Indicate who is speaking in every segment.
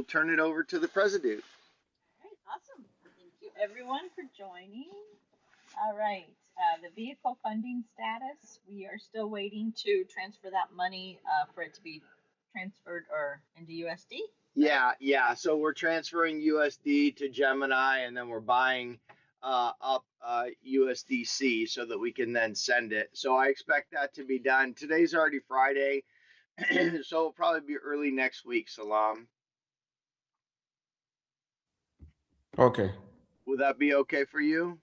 Speaker 1: will turn it over to the president.
Speaker 2: All right, awesome. Thank you everyone for joining. All right, the vehicle funding status, we are still waiting to transfer that money for it to be transferred or into USD.
Speaker 1: Yeah. So we're transferring USD to Gemini, and then we're buying up USDC so that we can then send it. So I expect that to be done. Today's already Friday, so it'll probably be early next week, Salam.
Speaker 3: Okay.
Speaker 1: Will that be okay for you?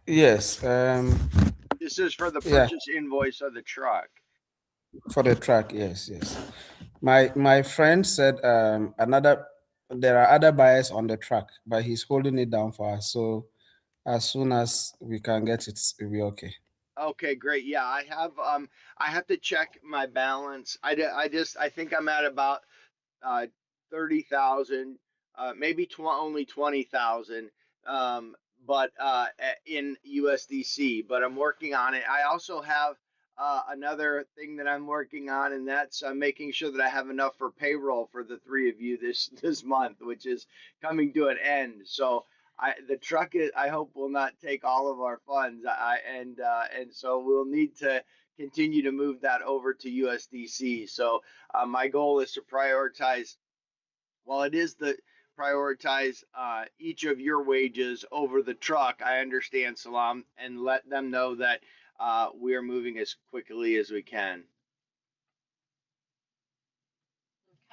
Speaker 3: Yes.
Speaker 1: This is for the purchase invoice of the truck.
Speaker 3: For the truck, yes. My friend said there are other buyers on the truck, but he's holding it down for us. So as soon as we can get it, it'll be okay.
Speaker 1: Okay, great. Yeah, I have to check my balance. I think I'm at about 30,000, maybe only 20,000, but in USDC. But I'm working on it. I also have another thing that I'm working on, and that's making sure that I have enough for payroll for the three of you this month, which is coming to an end. So the truck I hope will not take all of our funds. And so we'll need to continue to move that over to USDC. So my goal is to prioritize. Well, it is the prioritize each of your wages over the truck. I understand, Salam, and let them know that we are moving as quickly as we can.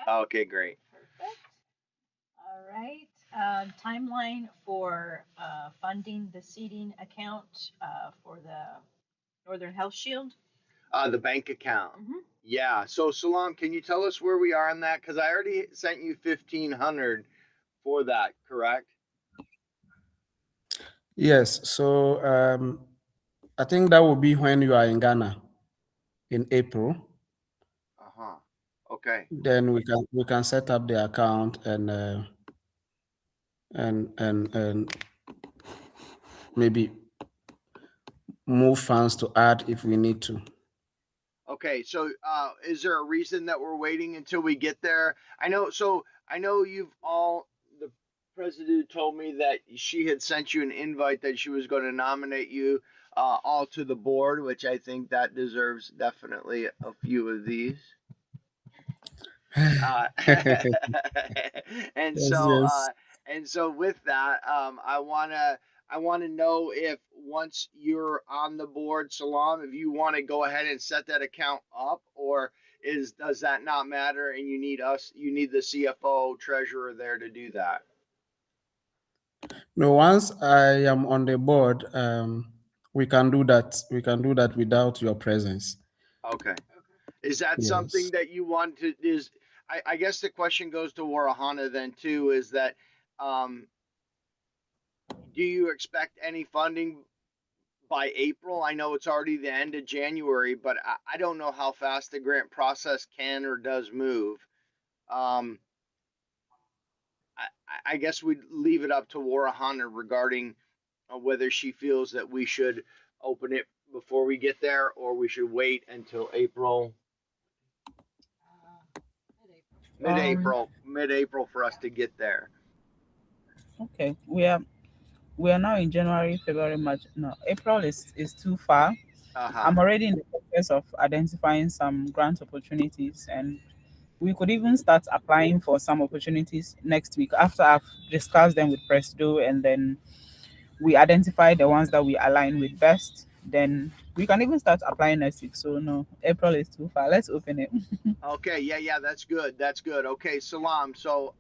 Speaker 1: Okay, great.
Speaker 2: Perfect. All right. Timeline for funding the seeding account for the Northern Health Shield.
Speaker 1: The bank account. Yeah. So Salam, can you tell us where we are on that? Because I already sent you 1,500 for that, correct?
Speaker 3: Yes. So I think that will be when you are in Ghana in April.
Speaker 1: Okay.
Speaker 3: Then we can set up the account and maybe move funds to add if we need to.
Speaker 1: Okay, so is there a reason that we're waiting until we get there? I know the president told me that she had sent you an invite that she was going to nominate you all to the board, which I think that deserves definitely a few of these. And so with that, I want to know if once you're on the board, Salam, if you want to go ahead and set that account up, or does that not matter and you need the CFO treasurer there to do that?
Speaker 3: No, once I am on the board, we can do that. We can do that without your presence.
Speaker 1: Okay. Is that something that you want to I guess the question goes to Warihana then too, is that do you expect any funding by April? I know it's already the end of January, but I don't know how fast the grant process can or does move. I guess we'd leave it up to Warihana regarding whether she feels that we should open it before we get there or we should wait until April. Mid-April for us to get there.
Speaker 4: Okay, we are now in January, February, March. No, April is too far. I'm already in the process of identifying some grant opportunities, and we could even start applying for some opportunities next week after I've discussed them with Presto, and then we identify the ones that we align with best. Then we can even start applying next week. So no, April is too far. Let's open it.
Speaker 1: Okay, yeah, that's good. Okay, Salam. So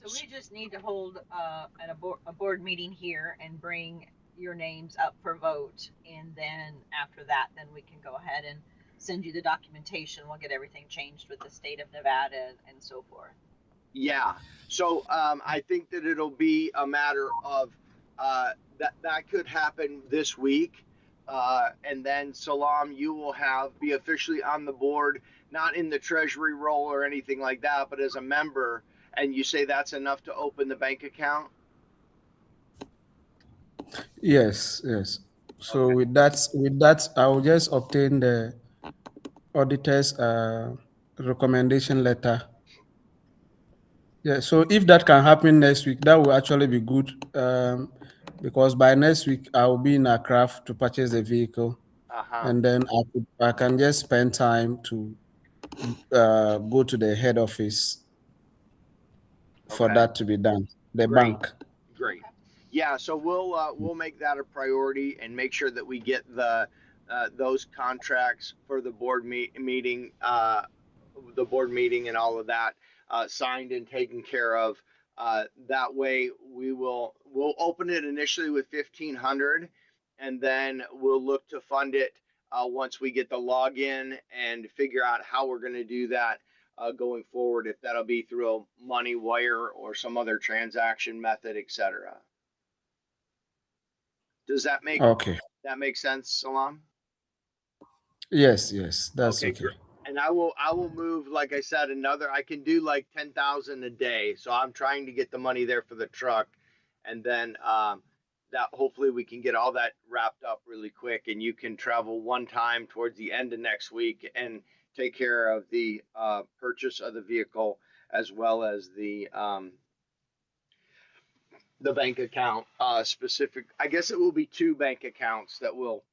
Speaker 2: we just need to hold a board meeting here and bring your names up for vote, and then after that, then we can go ahead and send you the documentation. We'll get everything changed with the state of Nevada and so forth.
Speaker 1: Yeah. So I think that it'll be a matter of that could happen this week. And then Salam, you will be officially on the board, not in the treasury role or anything like that, but as a member. And you say that's enough to open the bank account?
Speaker 3: Yes. So with that, I will just obtain the auditor's recommendation letter. Yeah, so if that can happen next week, that will actually be good, because by next week I will be in Accra to purchase the vehicle, and then I can just spend time to go to the head office for
Speaker 1: Okay.
Speaker 3: that to be done. The
Speaker 1: Great.
Speaker 3: bank.
Speaker 1: Great. Yeah, so we'll make that a priority and make sure that we get the those contracts for the board meeting and all of that signed and taken care of. That way we'll open it initially with 1,500, and then we'll look to fund it once we get the login and figure out how we're going to do that going forward, if that'll be through a money wire or some other transaction method, etc. Does that make sense, Salam?
Speaker 3: Yes, that's
Speaker 1: Okay,
Speaker 3: okay.
Speaker 1: great. And I will move, like I said, I can do like 10,000 a day. So I'm trying to get the money there for the truck, and then that hopefully we can get all that wrapped up really quick, and you can travel one time towards the end of next week and take care of the purchase of the vehicle, as well as the bank account specific. I guess it will be two bank accounts that will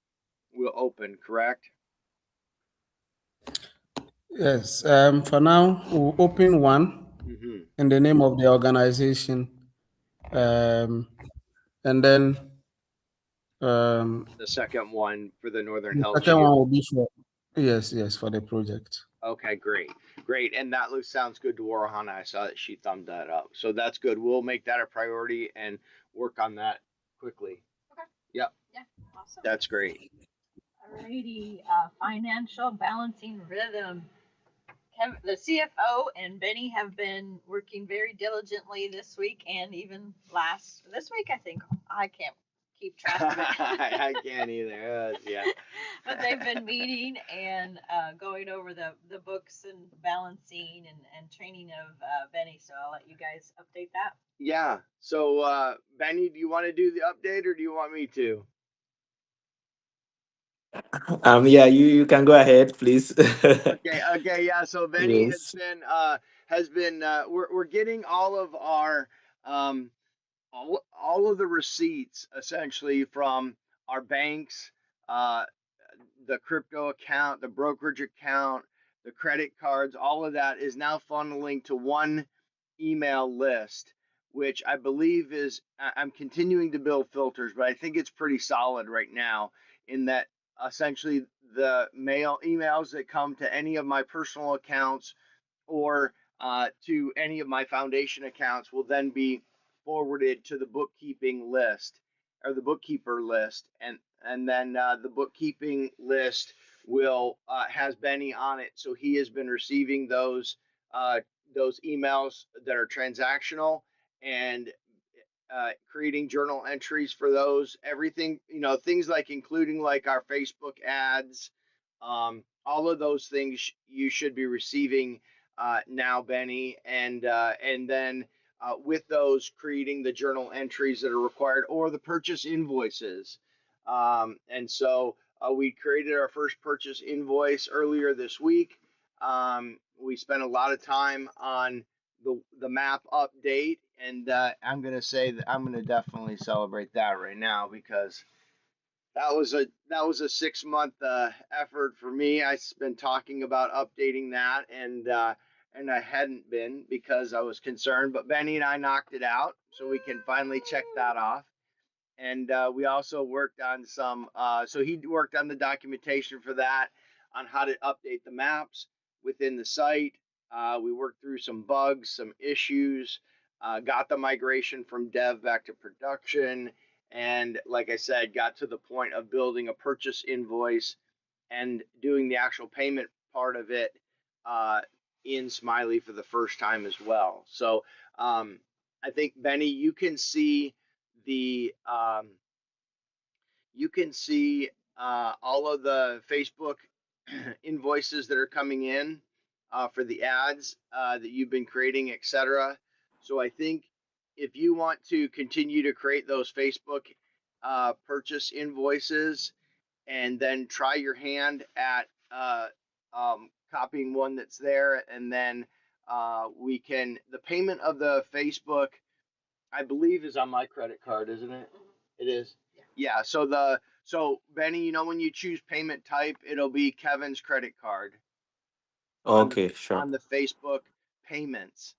Speaker 1: open, correct?
Speaker 3: Yes. For now, we'll open one
Speaker 1: Mm-hmm.
Speaker 3: in the name of the organization, and then
Speaker 1: The second one for the Northern
Speaker 3: the
Speaker 1: Health
Speaker 3: second
Speaker 1: Shield.
Speaker 3: one will be for, yes, for the project.
Speaker 1: Okay, great, and that sounds good to Warihana. I saw that she thumbed that up, so that's good. We'll make that a priority and work on that quickly.
Speaker 2: Okay.
Speaker 1: Yep.
Speaker 2: Yeah. Awesome.
Speaker 1: That's great.
Speaker 2: Alrighty. Financial balancing rhythm. The CFO and Benny have been working very diligently this week and even this week. I think I can't keep track of it.
Speaker 1: I can't either. Yeah.
Speaker 2: But they've been meeting and going over the books and balancing and training of Benny. So I'll let you guys update that.
Speaker 1: Yeah. So Benny, do you want to do the update or do you want me to?
Speaker 5: Yeah, you can go ahead, please.
Speaker 1: Okay, yeah. So Benny
Speaker 5: Yes.
Speaker 1: has been we're getting all of our um all of the receipts essentially from our banks, uh the crypto account, the brokerage account, the credit cards, all of that is now funneling to one email list, which I believe I'm continuing to build filters, but I think it's pretty solid right now in that essentially the mail emails that come to any of my personal accounts or to any of my foundation accounts will then be forwarded to the bookkeeping list or the bookkeeper list, and then the bookkeeping list will has Benny on it, so he has been receiving those emails that are transactional and creating journal entries for those. Everything, things like including like our Facebook ads, all of those things you should be receiving now, Benny, and then with those creating the journal entries that are required or the purchase invoices. And so we created our first purchase invoice earlier this week. We spent a lot of time on the map update, and I'm gonna say that I'm gonna definitely celebrate that right now because that was a 6 month effort for me. I've been talking about updating that, and I hadn't been because I was concerned. But Benny and I knocked it out, so we can finally check that off. And we also worked on so he worked on the documentation for that, on how to update the maps within the site. We worked through some bugs, some issues, got the migration from dev back to production, and like I said, got to the point of building a purchase invoice and doing the actual payment part of it uh, in Smiley for the first time as well. So I think Benny, the um, you can see all of the Facebook invoices that are coming in for the ads that you've been creating, etc. So I think if you want to continue to create those Facebook purchase invoices and then try your hand at copying one that's there, and then we can, the payment of the Facebook, I believe, is on my credit card, isn't it? It is. Yeah. So Benny, you know, when you choose payment type, it'll be Kevin's credit card on the
Speaker 5: Okay, sure.
Speaker 1: Facebook payments.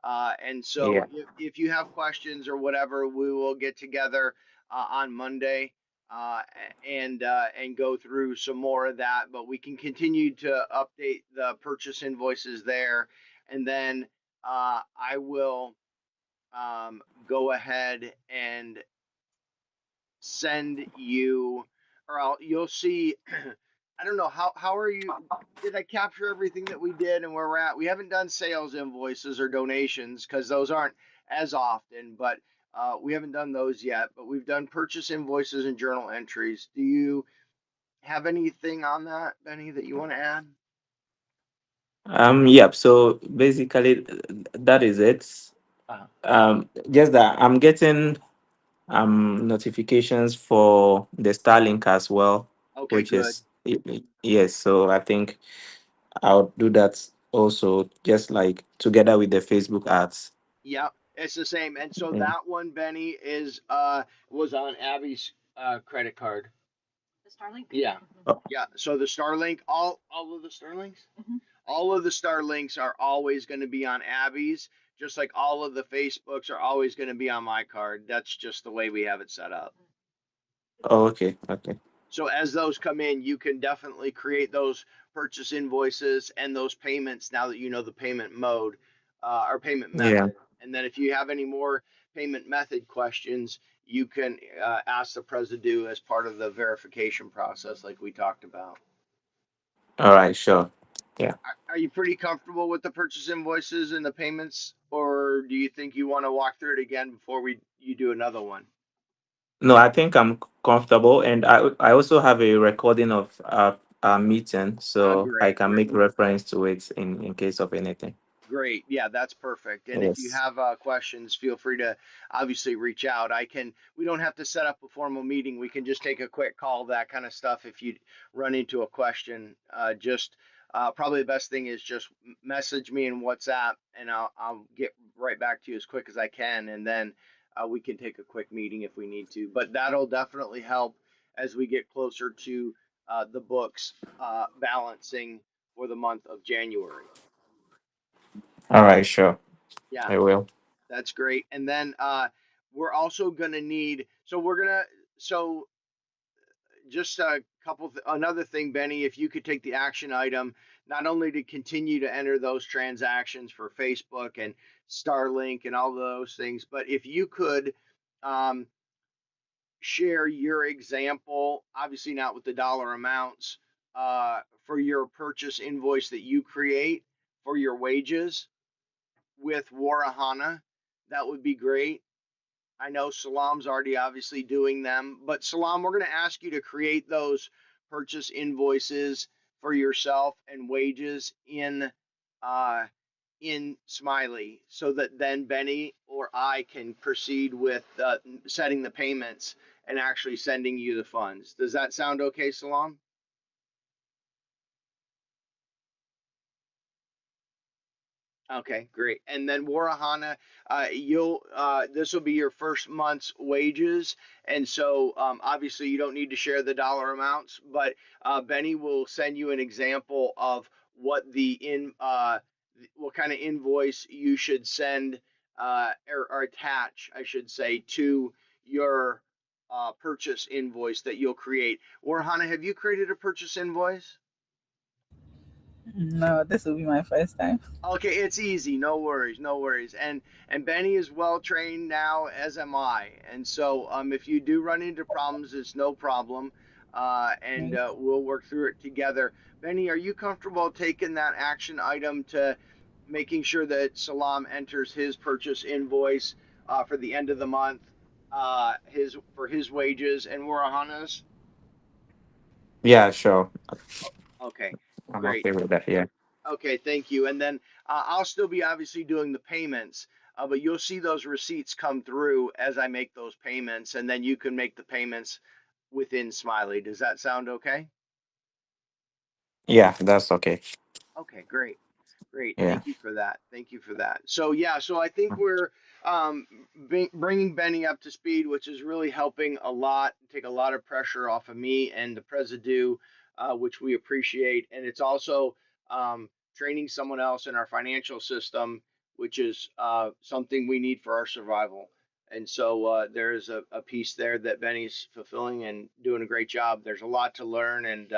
Speaker 1: And so
Speaker 5: Yeah.
Speaker 1: if you have questions or whatever, we will get together on Monday and go through some more of that. But we can continue to update the purchase invoices there, and then I will go ahead and send you, or you'll see. I don't know how are you? Did I capture everything that we did and where we're at? We haven't done sales invoices or donations because those aren't as often, but we haven't done those yet. But we've done purchase invoices and journal entries. Do you have anything on that, Benny, that you want to add?
Speaker 5: Yep. So basically, that is it.
Speaker 1: Uh,
Speaker 5: Just that I'm getting notifications for the Starlink as well,
Speaker 1: okay,
Speaker 5: which
Speaker 1: good.
Speaker 5: is yes. So I think I'll do that also, just like together with the Facebook ads.
Speaker 1: Yep, it's the same. And so
Speaker 5: Yeah.
Speaker 1: that one, Benny, is was on Abbie's credit card.
Speaker 2: The Starlink?
Speaker 1: Yeah.
Speaker 5: Oh,
Speaker 1: Yeah. So the Starlink, all of the Starlinks, all of the Starlinks are always going to be on Abbie's, just like all of the Facebooks are always going to be on my card. That's just the way we have it set up.
Speaker 5: okay. Okay.
Speaker 1: So as those come in, you can definitely create those purchase invoices and those payments now that you know the payment mode or payment
Speaker 5: Yeah.
Speaker 1: method. And then if you have any more payment method questions, you can ask the Presidio as part of the verification process, like we talked about.
Speaker 5: All right. Sure. Yeah.
Speaker 1: Are you pretty comfortable with the purchase invoices and the payments, or do you think you want to walk through it again before you do another one?
Speaker 5: No, I think I'm comfortable, and I also have a recording of our meeting, so I
Speaker 1: Great,
Speaker 5: can
Speaker 1: great.
Speaker 5: make reference to it in case of anything.
Speaker 1: Great. Yeah, that's perfect. And if you
Speaker 5: Yes.
Speaker 1: have questions, feel free to obviously reach out. We don't have to set up a formal meeting. We can just take a quick call, that kind of stuff. If you run into a question, probably the best thing is just message me in WhatsApp and I'll get right back to you as quick as I can. And then we can take a quick meeting if we need to. But that'll definitely help as we get closer to the books balancing for the month of January.
Speaker 5: All right. Sure.
Speaker 1: Yeah.
Speaker 5: I will.
Speaker 1: That's great. And then we're also going to need, so just a another thing, Benny, if you could take the action item, not only to continue to enter those transactions for Facebook and Starlink and all those things, but if you could um, share your example, obviously not with the dollar amounts, for your purchase invoice that you create for your wages with Warihana, that would be great. I know Salam's already obviously doing them, but Salam, we're going to ask you to create those purchase invoices for yourself and wages uh, in Smiley, so that then Benny or I can proceed with setting the payments and actually sending you the funds. Does that sound okay, Salam? Okay, great. And then Warahana, you'll this will be your first month's wages, and so obviously you don't need to share the dollar amounts, but Benny will send you an example of what kind of invoice you should send or attach, I should say, to your purchase invoice that you'll create. Warahana, have you created a purchase invoice?
Speaker 4: No, this will be my first time.
Speaker 1: Okay, it's easy. No worries, no worries. And Benny is well trained now, as am I. And so if you do run into problems, it's no problem. And
Speaker 4: Yes.
Speaker 1: we'll work through it together. Benny, are you comfortable taking that action item to making sure that Salam enters his purchase invoice for the end of the month, his wages and Warahana's?
Speaker 5: Yeah. Sure.
Speaker 1: Okay,
Speaker 5: I'm
Speaker 1: great.
Speaker 5: okay with that. Yeah.
Speaker 1: Okay, thank you. And then I'll still be obviously doing the payments, but you'll see those receipts come through as I make those payments, and then you can make the payments within Smiley. Does that sound okay?
Speaker 5: Yeah. That's okay.
Speaker 1: Okay, great. Great.
Speaker 5: Yeah.
Speaker 1: Thank you for that. Thank you for that. So yeah, so I think we're bringing Benny up to speed, which is really helping a lot, take a lot of pressure off of me and the Presido, which we appreciate. And it's also training someone else in our financial system, which is something we need for our survival. And so there's a piece there that Benny's fulfilling and doing a great job. There's a lot to learn, and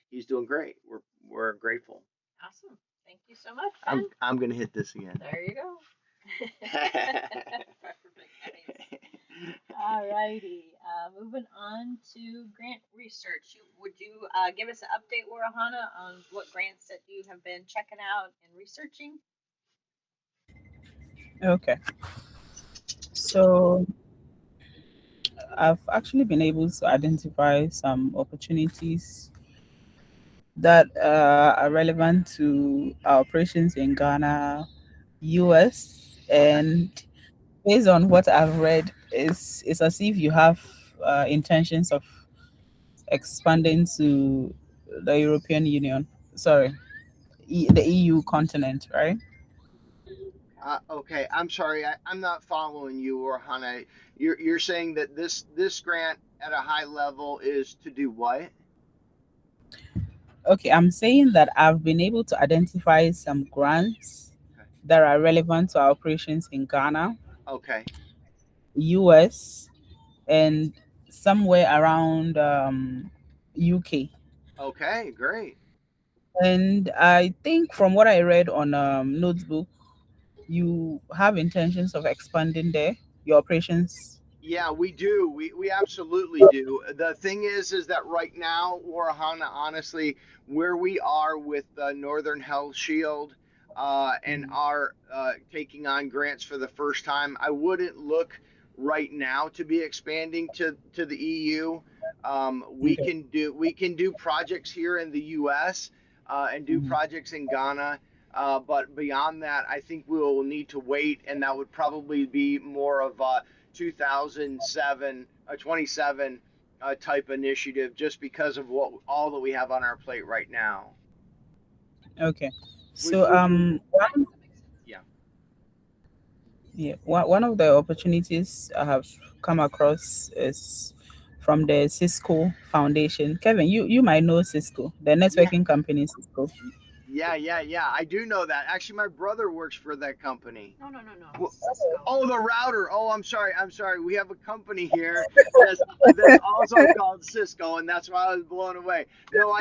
Speaker 1: he's doing great. We're grateful.
Speaker 2: Awesome. Thank you so much, Ben.
Speaker 1: I'm gonna hit this again.
Speaker 2: There you go. All righty. Moving on to grant research. Would you give us an update, Warihana, on what grants that you have been checking out and researching?
Speaker 4: Okay. So I've actually been able to identify some opportunities that are relevant to our operations in Ghana, US,
Speaker 1: Okay.
Speaker 4: and based on what I've read, it's as if you have intentions of expanding to the European Union. Sorry, the EU continent, right?
Speaker 1: Okay. I'm sorry. I'm not following you, or Hana. You're saying that this grant at a high level is to do what?
Speaker 4: Okay, I'm saying that I've been able to identify some grants
Speaker 1: Okay.
Speaker 4: that are relevant to our operations in Ghana,
Speaker 1: Okay.
Speaker 4: US, and somewhere around UK.
Speaker 1: Okay. Great.
Speaker 4: And I think from what I read on Notebook, you have intentions of expanding there, your operations.
Speaker 1: Yeah, we do. We absolutely do. The thing is that right now, Warahana, honestly, where we are with Northern Health Shield and
Speaker 4: Mm.
Speaker 1: are taking on grants for the first time, I wouldn't look right now to be expanding to the EU.
Speaker 4: Okay.
Speaker 1: We can do projects here in the US and do
Speaker 4: Mhm.
Speaker 1: projects in Ghana. But beyond that, I think we will need to wait, and that would probably be more of a 2007 27 type initiative, just because of what all that we have on our plate right now.
Speaker 4: Okay.
Speaker 1: We,
Speaker 4: So
Speaker 1: we
Speaker 4: one,
Speaker 2: That makes sense.
Speaker 1: yeah.
Speaker 4: yeah, one of the opportunities I have come across is from the Cisco Foundation. Kevin, you might know Cisco, the
Speaker 1: Yeah.
Speaker 4: networking company Cisco.
Speaker 1: Yeah. I do know that. Actually, my brother works for that company.
Speaker 2: No.
Speaker 1: Well,
Speaker 2: Cisco.
Speaker 1: oh, the router. Oh, I'm sorry. I'm sorry. We have a company here that's also called Cisco, and that's why I was blown away. No, I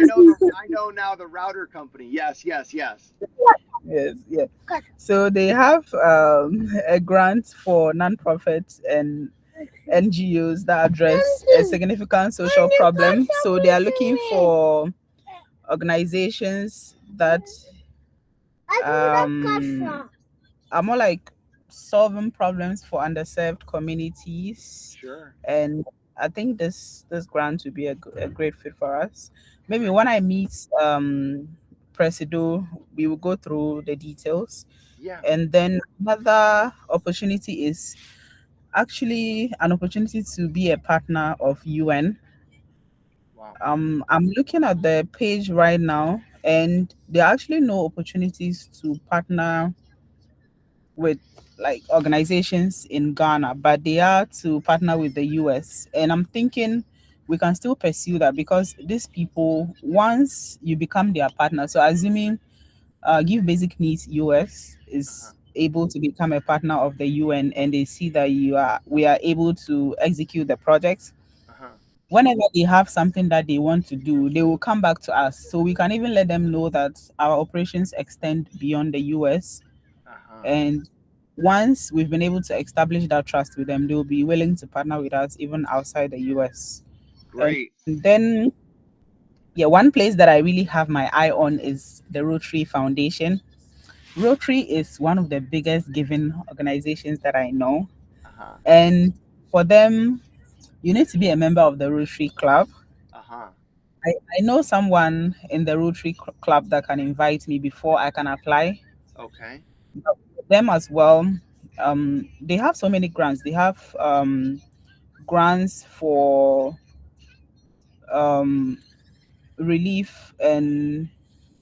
Speaker 1: know now the router company. Yes.
Speaker 4: Yes, yeah. So they have a grant for nonprofits and NGOs that address a significant social problem. So they are looking for organizations that um, are more like solving problems for underserved communities.
Speaker 1: Sure.
Speaker 4: And I think this grant would be a great fit for us. Maybe
Speaker 1: Great.
Speaker 4: when I meet Presido, we will go through the details.
Speaker 1: Yeah.
Speaker 4: And then another opportunity is actually an opportunity to be a partner of UN.
Speaker 1: Wow.
Speaker 4: I'm looking at the page right now, and there are actually no opportunities to partner with like organizations in Ghana, but they are to partner with the US. And I'm thinking we can still pursue that because these people, once you become their partner, so assuming Give Basic Needs US
Speaker 1: Uh-huh.
Speaker 4: is able to become a partner of the UN and they see that we are able to execute the projects.
Speaker 1: Uh-huh.
Speaker 4: Whenever they have something that they want to do, they will come back to us. So we can even let them know that our operations extend beyond the US.
Speaker 1: Uh-huh.
Speaker 4: And once we've been able to establish that trust with them, they will be willing to partner with us even outside the US. And
Speaker 1: Great.
Speaker 4: then, yeah, one place that I really have my eye on is the Rotary Foundation. Rotary is one of the biggest giving organizations that I know.
Speaker 1: Uh-huh.
Speaker 4: And for them, you need to be a member of the Rotary Club.
Speaker 1: Uh-huh.
Speaker 4: I know someone in the Rotary Club that can invite me before I can apply.
Speaker 1: Okay.
Speaker 4: Them as well. They have so many grants. They have grants for um, relief and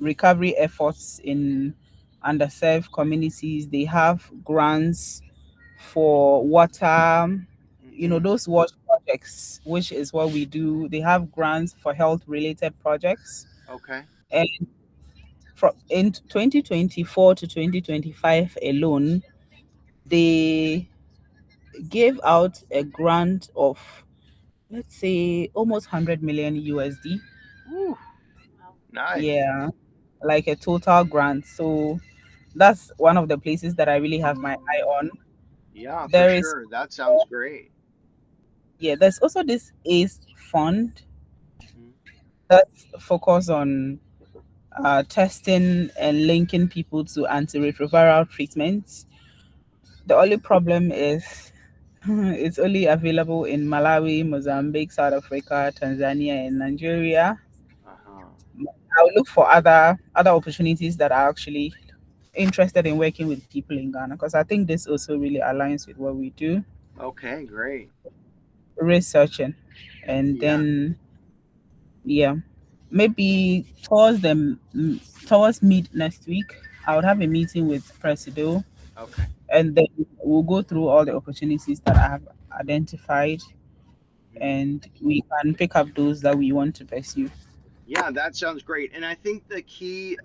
Speaker 4: recovery efforts in underserved communities. They have grants for water,
Speaker 1: Mm-hmm.
Speaker 4: those wash projects, which is what we do. They have grants for health related projects.
Speaker 1: Okay.
Speaker 4: And from in 2024 to 2025 alone, they gave out a grant of, let's say, almost 100 million USD.
Speaker 1: Woo,
Speaker 2: Wow.
Speaker 1: nice.
Speaker 4: Yeah, like a total grant. So that's one of the places that I really have my eye on.
Speaker 1: Yeah, for
Speaker 4: There is,
Speaker 1: sure. That sounds great.
Speaker 4: yeah, there's also this ACE fund
Speaker 1: Hmm.
Speaker 4: that's focused on testing and linking people to antiretroviral treatments. The only problem is it's only available in Malawi, Mozambique, South Africa, Tanzania, and Nigeria.
Speaker 1: Uh-huh.
Speaker 4: I'll look for other opportunities that are actually interested in working with people in Ghana, because I think this also really aligns with what we do,
Speaker 1: Okay, great.
Speaker 4: researching. And
Speaker 1: Yeah.
Speaker 4: then, yeah, maybe towards mid next week, I would have a meeting with Presido,
Speaker 1: Okay.
Speaker 4: and then we'll go through all the opportunities that I have identified,
Speaker 1: Hmm.
Speaker 4: and we can pick up those that we want to pursue.
Speaker 1: Yeah, that sounds great. And I think the key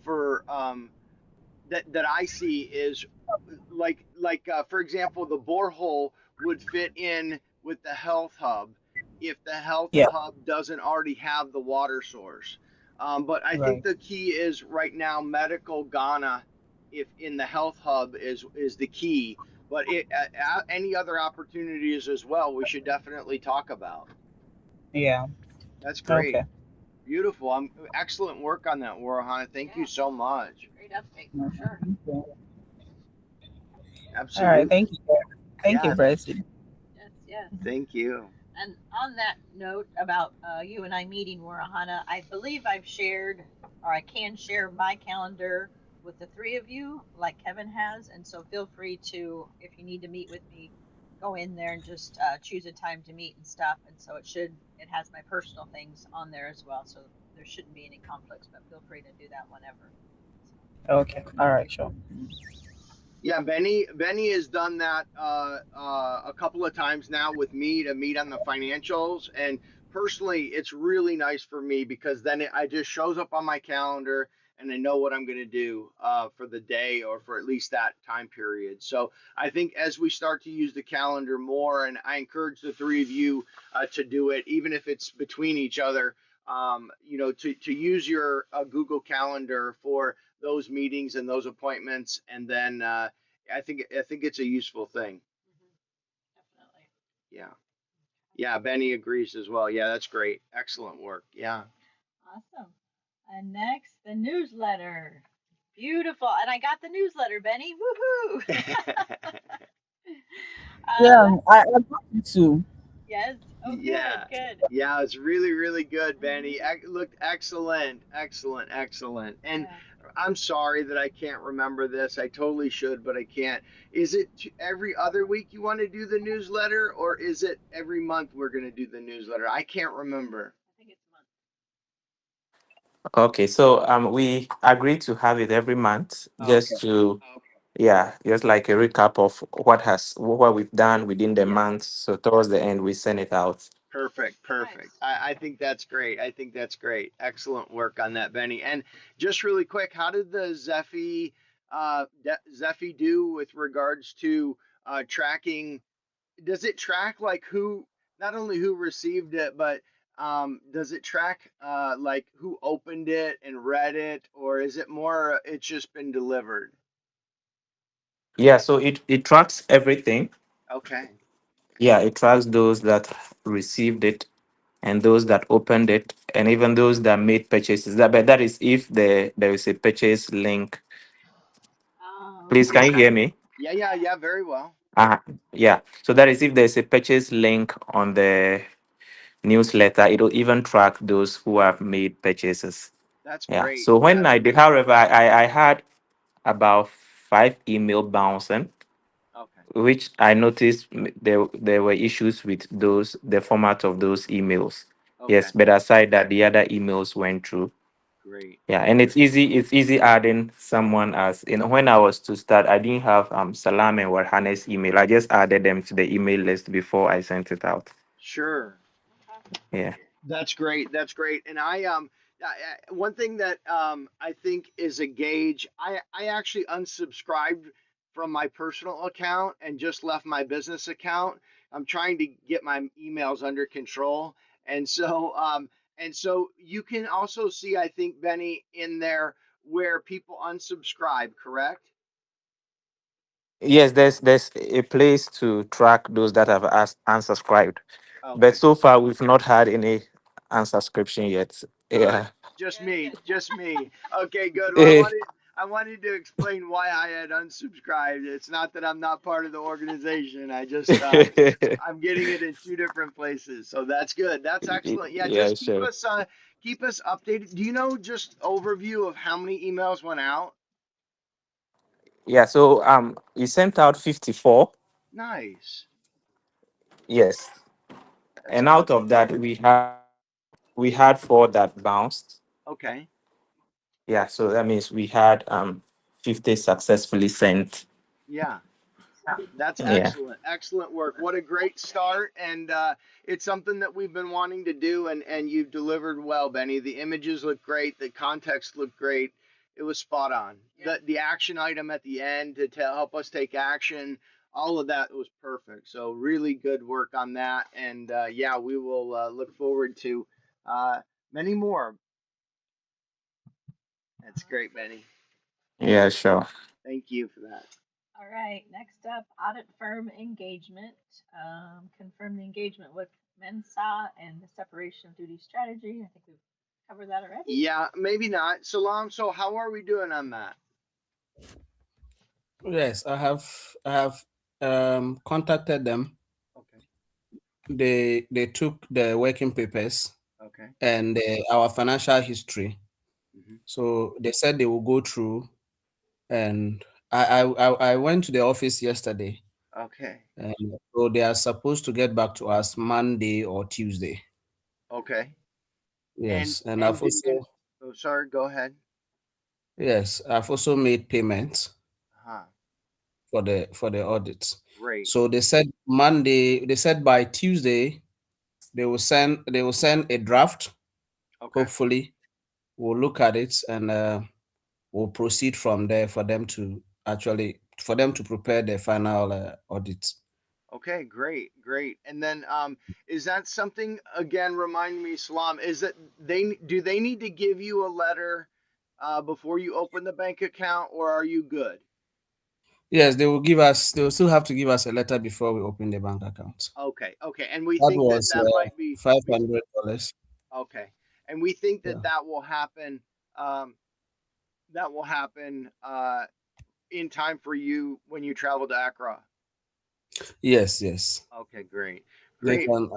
Speaker 1: for that I see is for example, the borehole would fit in with the health hub if the health
Speaker 4: Yeah,
Speaker 1: hub doesn't already have the water source. But I think
Speaker 4: right.
Speaker 1: the key is right now medical Ghana, if in the health hub is the key. But any other opportunities as well, we should definitely talk about.
Speaker 4: Yeah.
Speaker 1: That's
Speaker 4: Okay.
Speaker 1: great. Beautiful. Excellent work on that, Warihana. Thank you
Speaker 2: Yeah,
Speaker 1: so much.
Speaker 2: great update for sure.
Speaker 4: Mhm. All right.
Speaker 1: Absolutely.
Speaker 4: Thank you. Thank you,
Speaker 1: Yeah.
Speaker 4: President.
Speaker 2: Yes, yes.
Speaker 1: Thank you.
Speaker 2: And on that note about you and I meeting Warahana, I believe I've shared, or I can share my calendar with the three of you, like Kevin has. And so feel free to, if you need to meet with me, go in there and just choose a time to meet and stuff. And so it has my personal things on there as well. So there shouldn't be any conflicts, but feel free to do that whenever. So,
Speaker 4: Okay. All right. Sure.
Speaker 1: Yeah, Benny has done that a couple of times now with me to meet on the financials, and personally, it's really nice for me because then I just shows up on my calendar and I know what I'm going to do for the day or for at least that time period. So I think as we start to use the calendar more, and I encourage the three of you to do it, even if it's between each other, to use your Google Calendar for those meetings and those appointments, and then I think it's a useful thing.
Speaker 2: definitely.
Speaker 1: Yeah, yeah. Benny agrees as well. Yeah, that's great. Excellent work. Yeah.
Speaker 2: Awesome. And next, the newsletter. Beautiful. And I got the newsletter, Benny. Woohoo!
Speaker 4: Yeah.
Speaker 2: Let's,
Speaker 4: I got you too.
Speaker 2: yes. Oh, good,
Speaker 1: Yeah.
Speaker 2: good.
Speaker 1: Yeah, it's really, really good, Benny.
Speaker 2: Hmm.
Speaker 1: Looked excellent, excellent, excellent. And
Speaker 2: Yeah.
Speaker 1: I'm sorry that I can't remember this. I totally should, but I can't. Is it every other week you want to do the newsletter, or is it every month we're going to do the newsletter? I can't remember.
Speaker 2: I think it's a month.
Speaker 5: Okay, so we agreed to have it every month,
Speaker 1: Okay.
Speaker 5: just to yeah, just like a recap of what we've done within the
Speaker 1: Yeah.
Speaker 5: month. So towards the end, we send it out.
Speaker 1: Perfect, perfect.
Speaker 2: Nice.
Speaker 1: I think that's great. I think that's great. Excellent work on that, Benny. And just really quick, how did the Zephy do with regards to tracking? Does it track like who, not only who received it, but does it track like who opened it and read it, or is it more it's just been delivered?
Speaker 5: Yeah, so it tracks everything.
Speaker 1: Okay,
Speaker 5: Yeah, it tracks those that received it and those that opened it and even those that made purchases. But that is if there is a purchase link. Please, can you
Speaker 1: okay.
Speaker 5: hear me?
Speaker 1: Yeah, yeah, yeah, very well.
Speaker 5: Uh, yeah. So that is if there's a purchase link on the newsletter, it'll even track those who have made purchases.
Speaker 1: That's
Speaker 5: Yeah.
Speaker 1: great.
Speaker 5: So when
Speaker 1: That's
Speaker 5: I did,
Speaker 1: great.
Speaker 5: however, I had about five email bouncing,
Speaker 1: Okay,
Speaker 5: which I noticed there were issues with the format of those emails.
Speaker 1: okay.
Speaker 5: Yes, but aside that, the other emails went through.
Speaker 1: Great.
Speaker 5: Yeah, and it's easy adding someone as when I was to start, I didn't have Salam and Warhana's email. I just added them to the email list before I sent it out.
Speaker 1: Sure.
Speaker 5: Yeah.
Speaker 1: That's great. That's great. And one thing that I think is a gauge. I actually unsubscribed from my personal account and just left my business account. I'm trying to get my emails under control, and so you can also see, I think, Benny, in there where people unsubscribe. Correct?
Speaker 5: Yes, there's a place to track those that have unsubscribed. But
Speaker 1: Okay.
Speaker 5: so far we've not had any unsubscription yet.
Speaker 1: Good.
Speaker 5: Yeah.
Speaker 1: Just
Speaker 2: Good,
Speaker 1: me.
Speaker 2: good.
Speaker 1: Just me. Okay, good. Well,
Speaker 5: Eh,
Speaker 1: I wanted to explain why I had unsubscribed. It's not that I'm not part of the organization. I just I'm getting it in two different places. So that's good. That's excellent. Yeah,
Speaker 5: yeah,
Speaker 1: just
Speaker 5: sure.
Speaker 1: keep us updated. Do you know just overview of how many emails went out?
Speaker 5: Yeah, so we sent out 54.
Speaker 1: Nice.
Speaker 5: Yes.
Speaker 1: That's
Speaker 5: And
Speaker 1: good.
Speaker 5: out of that we had four that bounced.
Speaker 1: Okay.
Speaker 5: Yeah, so that means we had 50 successfully sent.
Speaker 1: Yeah.
Speaker 2: Excellent.
Speaker 1: That's
Speaker 5: Yeah.
Speaker 1: excellent. Excellent work. What a great start. And it's something that we've been wanting to do, and you've delivered well, Benny. The images look great. The context looked great. It was spot on.
Speaker 2: Yeah.
Speaker 1: The action item at the end to help us take action, all of that was perfect. So, really good work on that. And yeah, we will look forward to uh, many more. That's great, Benny.
Speaker 5: Yeah, sure.
Speaker 1: Thank you for that.
Speaker 2: All right. Next up, audit firm engagement. Confirm the engagement with Mensa and the separation of duty strategy. I think we've covered that already.
Speaker 1: Yeah, maybe not. Salam, so how are we doing on that?
Speaker 3: Yes, I have contacted them.
Speaker 1: Okay.
Speaker 3: They took the working papers
Speaker 1: Okay.
Speaker 3: and our financial history.
Speaker 1: Hmm.
Speaker 3: So they said they will go through, and I went to the office yesterday,
Speaker 1: Okay.
Speaker 3: and so they are supposed to get back to us Monday or Tuesday.
Speaker 1: Okay.
Speaker 3: Yes, and
Speaker 1: And
Speaker 3: I've
Speaker 1: did and
Speaker 3: also
Speaker 1: oh, sorry, go ahead.
Speaker 3: yes, I've also made payments
Speaker 1: Huh.
Speaker 3: for the audits.
Speaker 1: Great.
Speaker 3: So they said Monday. They said by Tuesday they will send a draft.
Speaker 1: Okay.
Speaker 3: Hopefully, we'll look at it and we'll proceed from there for them to prepare the final audit.
Speaker 1: Okay, great, great. And then is that something again, remind me, Salam, is that they need to give you a letter before you open the bank account, or are you good?
Speaker 3: Yes, they will give us. They will still have to give us a letter before we open the bank account.
Speaker 1: Okay, okay. And we
Speaker 3: That
Speaker 1: think that
Speaker 3: was
Speaker 1: that might be
Speaker 3: $500.
Speaker 1: okay. And we think that
Speaker 3: Yeah.
Speaker 1: that will happen um that will happen in time for you when you travel to Accra.
Speaker 3: Yes, yes.
Speaker 1: Okay, great.
Speaker 3: They
Speaker 1: Great.
Speaker 3: can.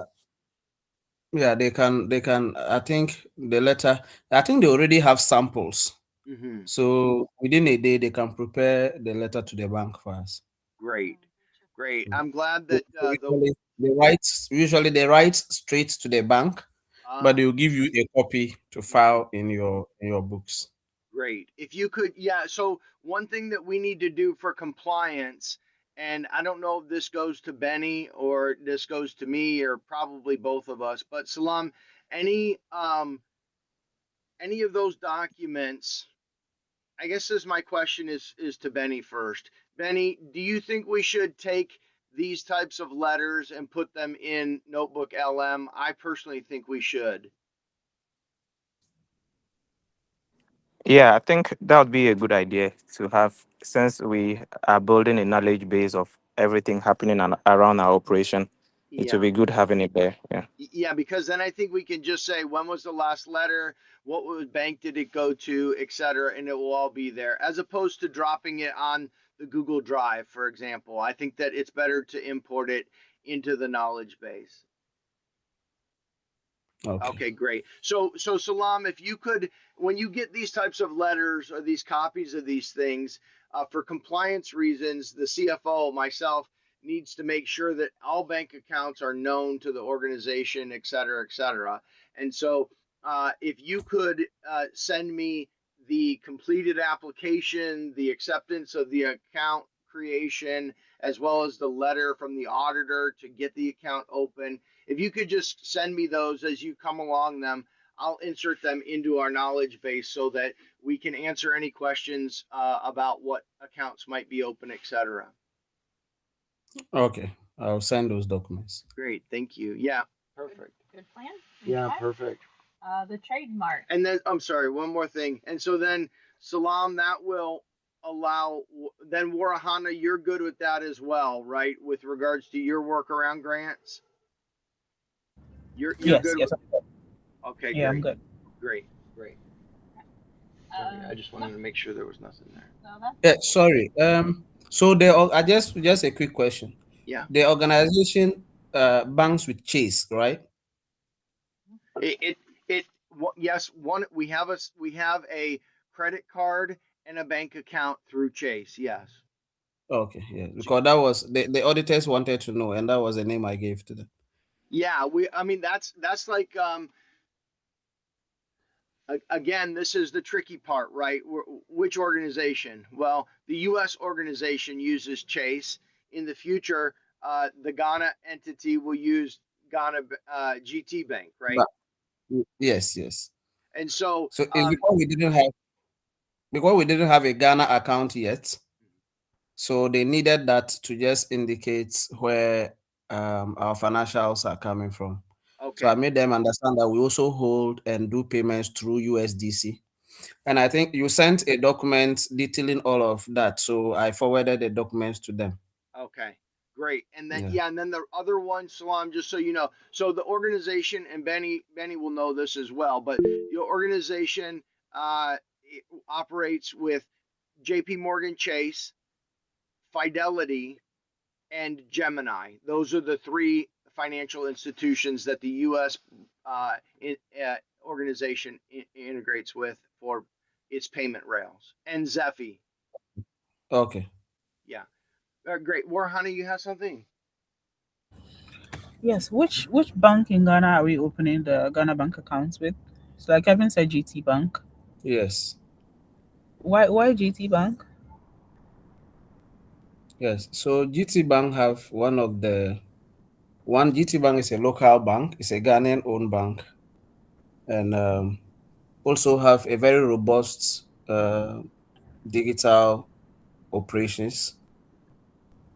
Speaker 3: Yeah, they can. They can. I think the letter. I think they already have samples.
Speaker 1: Hmm.
Speaker 3: So within a day, they can prepare the letter to the bank for us.
Speaker 1: Great. Great.
Speaker 3: Mm.
Speaker 1: I'm glad
Speaker 3: So
Speaker 1: that the
Speaker 3: usually they write straight to the bank, but
Speaker 1: ah
Speaker 3: they will give you a copy to
Speaker 1: mhm.
Speaker 3: file in your books.
Speaker 1: Great. If you could, yeah. So one thing that we need to do for compliance, and I don't know if this goes to Benny or this goes to me or probably both of us, but Salam, any um any of those documents, I guess this my question is to Benny first. Benny, do you think we should take these types of letters and put them in Notebook LM? I personally think we should.
Speaker 5: Yeah, I think that would be a good idea to have, since we are building a knowledge base of everything happening around our operation. It will
Speaker 1: Yeah.
Speaker 5: be good having it there. Yeah.
Speaker 1: Yeah, because then I think we can just say when was the last letter, what bank did it go to, et cetera, and it will all be there, as opposed to dropping it on the Google Drive, for example. I think that it's better to import it into the knowledge base.
Speaker 3: Okay.
Speaker 1: Okay, great. So Salam, if you could, when you get these types of letters or these copies of these things, for compliance reasons, the CFO, myself, needs to make sure that all bank accounts are known to the organization, et cetera, et cetera. And so if you could send me the completed application, the acceptance of the account creation, as well as the letter from the auditor to get the account open. If you could just send me those as you come along them, I'll insert them into our knowledge base so that we can answer any questions about what accounts might be open, etc.
Speaker 3: Okay, I'll send those documents.
Speaker 1: Great, thank you. Yeah, perfect.
Speaker 2: Good plan.
Speaker 1: Yeah,
Speaker 2: Okay.
Speaker 1: perfect.
Speaker 2: The trademark.
Speaker 1: And then, I'm sorry, one more thing. And so then, Salam, that will allow, then Warihana, you're good with that as well, right? With regards to your work around grants? You're
Speaker 4: Yes,
Speaker 1: good
Speaker 4: yes.
Speaker 1: with, okay,
Speaker 4: Yeah, I'm
Speaker 1: great,
Speaker 4: good.
Speaker 1: great. Sorry, I just wanted
Speaker 2: No,
Speaker 1: to make sure there was nothing there.
Speaker 2: no, that's
Speaker 3: Yeah,
Speaker 2: good.
Speaker 3: sorry. So I just a quick question.
Speaker 1: Yeah.
Speaker 3: The organization banks with Chase, right?
Speaker 1: Yes, we have a credit card and a bank account through Chase. Yes.
Speaker 3: Okay, yeah, because that was the auditors wanted to know, and that was the name I gave to them.
Speaker 1: Yeah, I mean, that's like, again, this is the tricky part, right? Which organization? Well, the U.S. organization uses Chase. In the future, the Ghana entity will use Ghana GT Bank, right?
Speaker 3: But yes, yes.
Speaker 1: And so,
Speaker 3: So it's because we didn't have a Ghana account yet, so they needed that to just indicate where our financials are coming from. So I
Speaker 1: okay,
Speaker 3: made them understand that we also hold and do payments through USDC. And I think you sent a document detailing all of that. So I forwarded the documents to them.
Speaker 1: okay, great. And then,
Speaker 3: Yeah.
Speaker 1: yeah, and then the other one, Salam, just so you know, so the organization, and Benny will know this as well, but your organization it operates with JP Morgan Chase, Fidelity, and Gemini. Those are the three financial institutions that the U.S. Organization integrates with for its payment rails, and Zephy.
Speaker 3: Okay.
Speaker 1: Yeah, great. Warhana, you have something?
Speaker 4: Yes. Which bank in Ghana are we opening the Ghana bank accounts with? So like Kevin said, GT Bank.
Speaker 3: Yes.
Speaker 4: Why GT Bank?
Speaker 3: Yes. So GT Bank have GT Bank is a local bank. It's a Ghanaian owned bank, and also have a very robust digital operations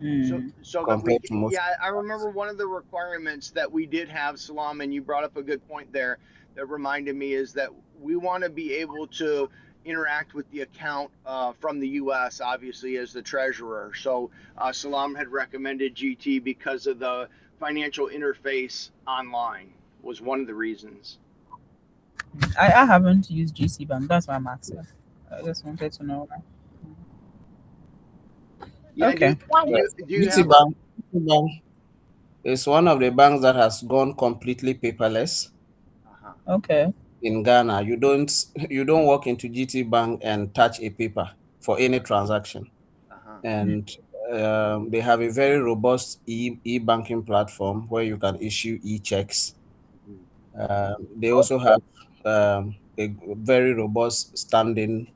Speaker 1: So,
Speaker 4: Mm,
Speaker 3: compared to most.
Speaker 1: yeah, I remember one of the requirements that we did have, Salam, and you brought up a good point there that reminded me is that we want to be able to interact with the account from the U.S., obviously, as the treasurer. So, Salam had recommended GT because of the financial interface online, was one of the reasons.
Speaker 4: I haven't used GC Bank. That's why I'm asking. I just wanted to know.
Speaker 1: Yeah,
Speaker 4: Okay.
Speaker 1: do you
Speaker 3: GT
Speaker 1: have
Speaker 3: Bank, GT Bank is one of the banks that has gone completely paperless
Speaker 1: uh-huh,
Speaker 4: Okay.
Speaker 3: in Ghana. You don't walk into GT Bank and touch a paper for any transaction,
Speaker 1: uh-huh.
Speaker 4: Mm,
Speaker 3: and they have a very robust e-banking platform where you can issue e-checks.
Speaker 1: Mhm.
Speaker 3: They also have a very robust standing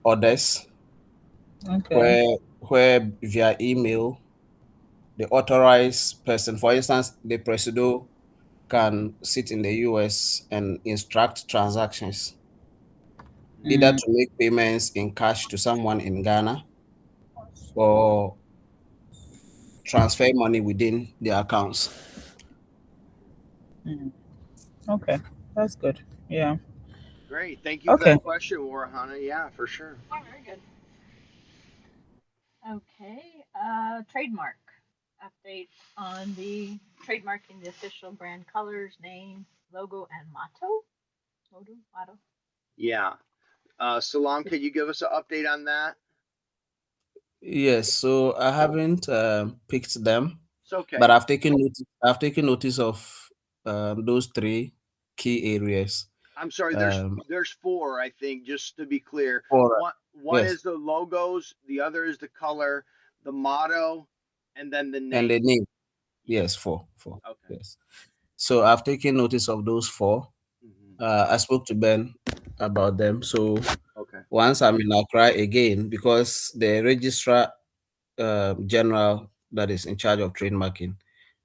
Speaker 3: orders
Speaker 4: Okay.
Speaker 3: where via email the authorized person, for instance, the presido can sit in the US and instruct transactions, either
Speaker 4: Mm,
Speaker 3: to make payments in cash to someone in Ghana or transfer money within their accounts.
Speaker 4: mm. Okay. That's good. Yeah.
Speaker 1: Great. Thank you for
Speaker 4: Okay.
Speaker 1: that question, Warhana. Yeah, for sure.
Speaker 2: Oh, very good. Okay. Trademark. Update on the trademarking the official brand colors, name, logo, and motto. Motto.
Speaker 1: Yeah. Salam, could you give us an update on that?
Speaker 3: Yes, so I haven't picked them,
Speaker 1: It's
Speaker 3: but
Speaker 1: okay.
Speaker 3: I've taken notice of those three key areas.
Speaker 1: I'm sorry.
Speaker 3: Um,
Speaker 1: There's four, I think, just to be clear.
Speaker 3: for
Speaker 1: One
Speaker 3: yes,
Speaker 1: is the logos, the other is the color, the motto, and then the
Speaker 3: and the
Speaker 1: name.
Speaker 3: name.
Speaker 1: Yeah.
Speaker 3: Yes, four.
Speaker 1: Okay.
Speaker 3: Yes. So I've taken notice of those four. I spoke to Ben about them. So
Speaker 1: Okay.
Speaker 3: once I'm in Accra again, because the registrar general that is in charge of trademarking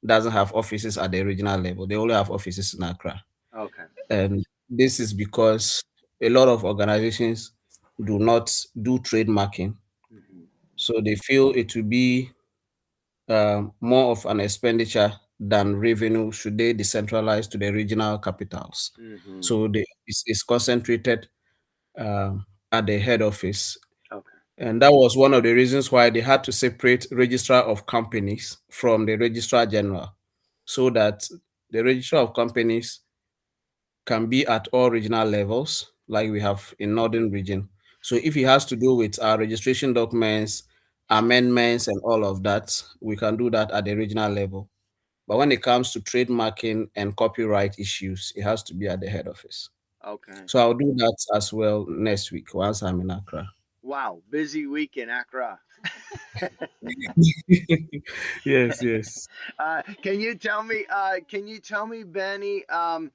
Speaker 3: doesn't have offices at the regional level. They only have offices in Accra.
Speaker 1: Okay.
Speaker 3: And this is because a lot of organizations do not do trademarking.
Speaker 1: Mm-hmm.
Speaker 3: So they feel it will be more of an expenditure than revenue should they decentralize to the regional capitals.
Speaker 1: Mm-hmm.
Speaker 3: So it's concentrated at the head office.
Speaker 1: Okay.
Speaker 3: And that was one of the reasons why they had to separate registrar of companies from the registrar general, so that the registrar of companies can be at all regional levels, like we have in Northern region. So if it has to do with our registration documents, amendments, and all of that, we can do that at the regional level. But when it comes to trademarking and copyright issues, it has to be at the head office.
Speaker 1: Okay.
Speaker 3: So I'll do that as well next week once I'm in Accra.
Speaker 1: Wow, busy week in Accra.
Speaker 3: Yes, yes.
Speaker 1: Can you tell me? Can you tell me, Benny? So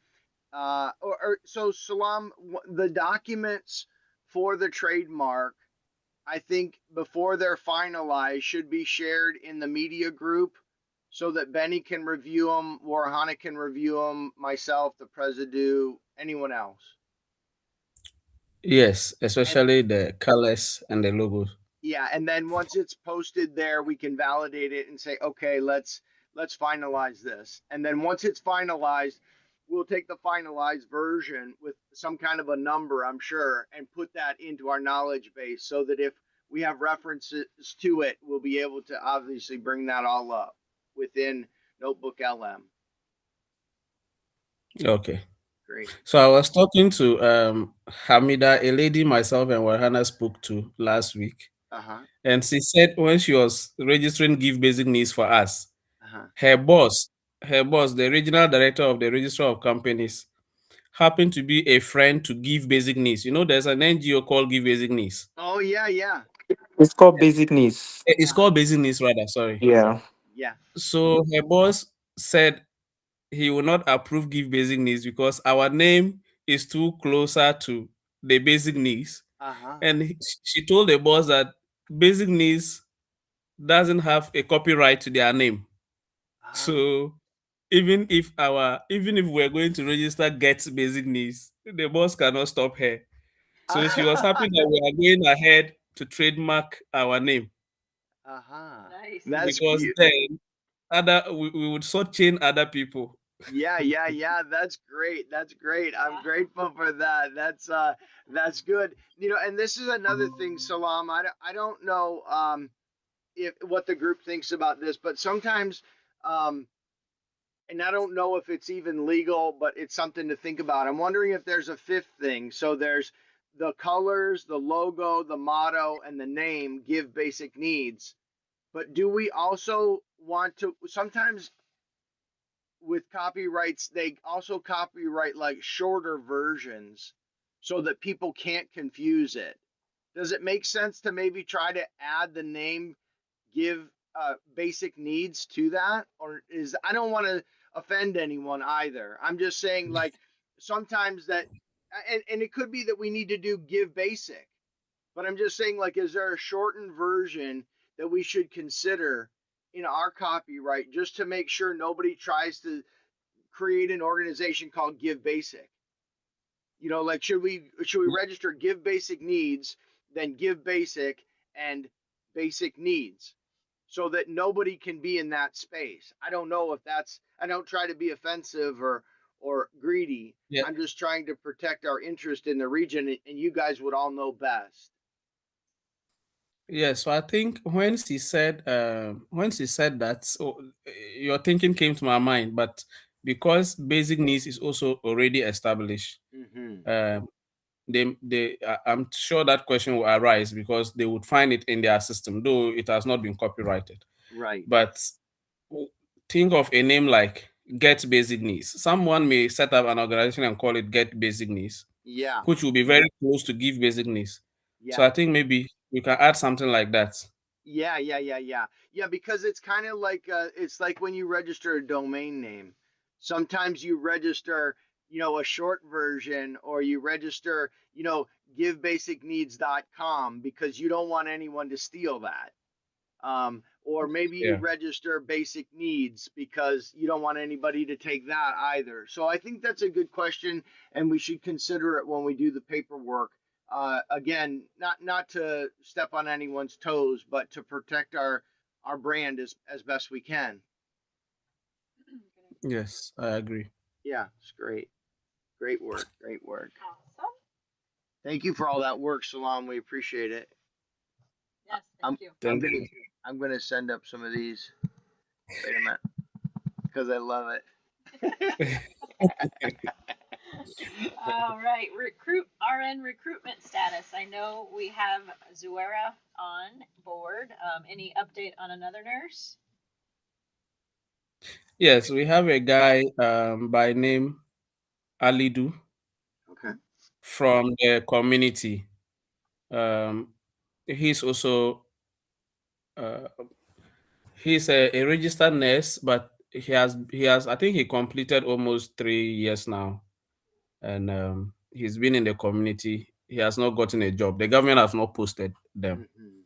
Speaker 1: Salam, the documents for the trademark, I think before they're finalized, should be shared in the media group so that Benny can review them, Warihana can review them, myself, the president, anyone else.
Speaker 3: Yes,
Speaker 1: And
Speaker 3: especially the colors and the logos.
Speaker 1: yeah, and then once it's posted there, we can validate it and say, okay, let's finalize this. And then once it's finalized, we'll take the finalized version with some kind of a number, I'm sure, and put that into our knowledge base so that if we have references to it, we'll be able to obviously bring that all up within Notebook LM.
Speaker 3: Okay.
Speaker 1: Great.
Speaker 3: So I was talking to Hamida, a lady myself and Warhana spoke to last week.
Speaker 1: Uh-huh.
Speaker 3: And she said when she was registering Give Basic Needs for us,
Speaker 1: Uh-huh.
Speaker 3: her boss, the regional director of the Register of Companies, happened to be a friend to Give Basic Needs. You know, there's an NGO called Give Basic Needs.
Speaker 1: Oh yeah, yeah.
Speaker 5: It's called basic needs.
Speaker 3: It's
Speaker 1: Uh-huh.
Speaker 3: called Basic Needs, rather. Sorry.
Speaker 5: Yeah.
Speaker 1: Yeah.
Speaker 3: So her boss said he will not approve Give Basic Needs because our name is too closer to the basic needs.
Speaker 1: Uh-huh.
Speaker 3: And she told the boss that basic needs doesn't have a copyright to their name.
Speaker 1: Ah.
Speaker 3: So even if we're going to register Get Basic Needs, the boss cannot stop her. So she was happy that we are going ahead to trademark our name,
Speaker 1: Uh-huh.
Speaker 2: Nice.
Speaker 1: That's
Speaker 3: because
Speaker 1: beautiful.
Speaker 3: then we would sort chain other people.
Speaker 1: Yeah, yeah, yeah. That's great. That's great. I'm grateful for that. That's good. You know, and this is another thing, Salam. I don't know if what the group thinks about this, but sometimes um and I don't know if it's even legal, but it's something to think about. I'm wondering if there's a fifth thing. So there's the colors, the logo, the motto, and the name give basic needs. But do we also want to sometimes with copyrights, they also copyright like shorter versions so that people can't confuse it. Does it make sense to maybe try to add the name give basic needs to that? Or is I don't want to offend anyone either. I'm just saying like sometimes that and it could be that we need to do give basic, but I'm just saying like is there a shortened version that we should consider in our copyright just to make sure nobody tries to create an organization called Give Basic? You know, like should we register Give Basic Needs, then Give Basic and Basic Needs, so that nobody can be in that space? I don't know if that's. I don't try to be offensive or greedy.
Speaker 3: Yeah.
Speaker 1: I'm just trying to protect our interest in the region, and you guys would all know best.
Speaker 3: Yeah, so I think when she said that, so your thinking came to my mind, but because basic needs is also already established,
Speaker 1: Mm-hmm.
Speaker 3: um, I'm sure that question will arise because they would find it in their system, though it has not been copyrighted.
Speaker 1: Right.
Speaker 3: But think of a name like Get Basic Needs. Someone may set up an organization and call it Get Basic Needs,
Speaker 1: Yeah.
Speaker 3: which will be very close to Give Basic Needs. So
Speaker 1: Yeah.
Speaker 3: I think maybe we can add something like that.
Speaker 1: Yeah, yeah, yeah, yeah. Yeah, because it's kind of like it's like when you register a domain name. Sometimes you register a short version, or you register, givebasicneeds.com, because you don't want anyone to steal that. Or maybe you
Speaker 3: Yeah.
Speaker 1: register basic needs because you don't want anybody to take that either. So I think that's a good question, and we should consider it when we do the paperwork. Again, not to step on anyone's toes, but to protect our brand as best we can.
Speaker 3: Yes, I agree.
Speaker 1: Yeah, it's great. Great work. Great work.
Speaker 2: Awesome.
Speaker 1: Thank you for all that work, Salam. We appreciate it.
Speaker 2: Yes,
Speaker 1: I'm
Speaker 2: thank you.
Speaker 1: I'm
Speaker 3: Thank
Speaker 1: gonna
Speaker 3: you.
Speaker 1: I'm gonna send up some of these. Wait a minute, because I love it.
Speaker 2: All right, RN recruitment status. I know we have Zuera on board. Any update on another nurse?
Speaker 3: Yes, we have a guy by name Alidu
Speaker 1: Okay.
Speaker 3: from the community. Um, he's also uh, he's a registered nurse, but he has I think he completed almost 3 years now, and he's been in the community. He has not gotten a job. The government has not posted them,
Speaker 1: Mm-hmm.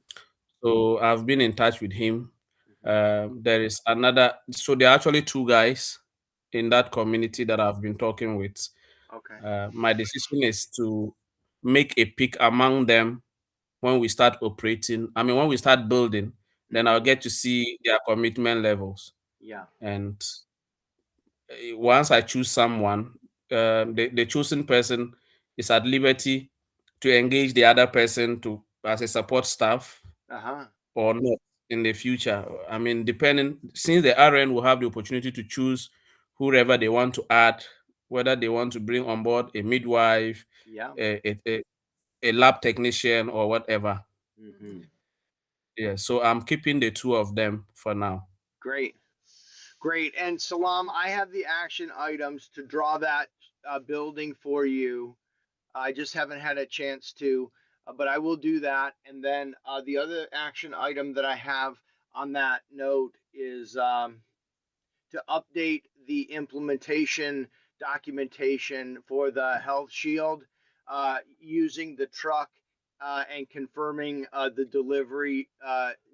Speaker 3: so I've been in touch with him.
Speaker 1: Mm-hmm.
Speaker 3: There is another. So there are actually two guys in that community that I've been talking with.
Speaker 1: Okay.
Speaker 3: My decision is to make a pick among them when we start operating. I mean, when we start building, then I'll
Speaker 1: Mm-hmm.
Speaker 3: get to see their commitment levels.
Speaker 1: Yeah.
Speaker 3: And once I choose someone, the chosen person is at liberty to engage the other person to as a support staff
Speaker 1: Uh-huh.
Speaker 3: or not in the future. I mean, depending, since the RN will have the opportunity to choose whoever they want to add, whether they want to bring on board a midwife,
Speaker 1: Yeah.
Speaker 3: a lab technician, or whatever.
Speaker 1: Mm-hmm.
Speaker 3: Yeah, so I'm keeping the two of them for now.
Speaker 1: Great. Great. And Salam, I have the action items to draw that building for you. I just haven't had a chance to, but I will do that. And then the other action item that I have on that note is to update the implementation documentation for the Health Shield using the truck and confirming the delivery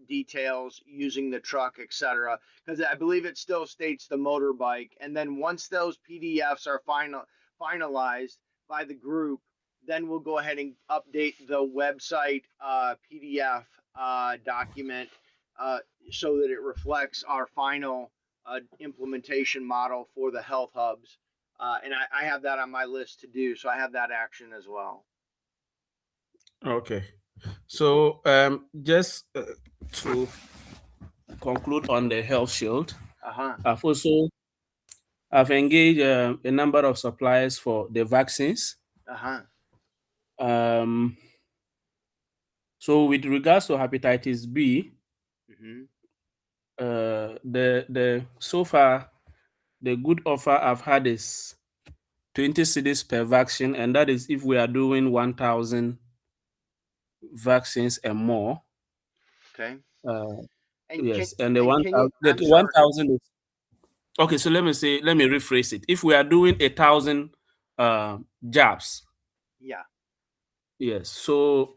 Speaker 1: details using the truck, etc. Because I believe it still states the motorbike. And then once those PDFs are finalized by the group, then we'll go ahead and update the website PDF document so that it reflects our final implementation model for the health hubs. And I have that on my list to do. So I have that action as well.
Speaker 3: Okay. So just to conclude on the health shield,
Speaker 1: Uh-huh.
Speaker 3: I've engaged a number of suppliers for the vaccines.
Speaker 1: Uh-huh.
Speaker 3: Um, so with regards to hepatitis B,
Speaker 1: Mm-hmm.
Speaker 3: the so far the good offer I've had is 20 cedis per vaccine, and that is if we are doing 1,000 vaccines and more.
Speaker 1: Okay.
Speaker 3: Uh,
Speaker 1: And
Speaker 3: yes, and the
Speaker 1: can you?
Speaker 3: 1,000
Speaker 1: I'm sorry.
Speaker 3: 1,000 is okay. So let me rephrase it. If we are doing 1,000 jabs,
Speaker 1: Yeah.
Speaker 3: yes. So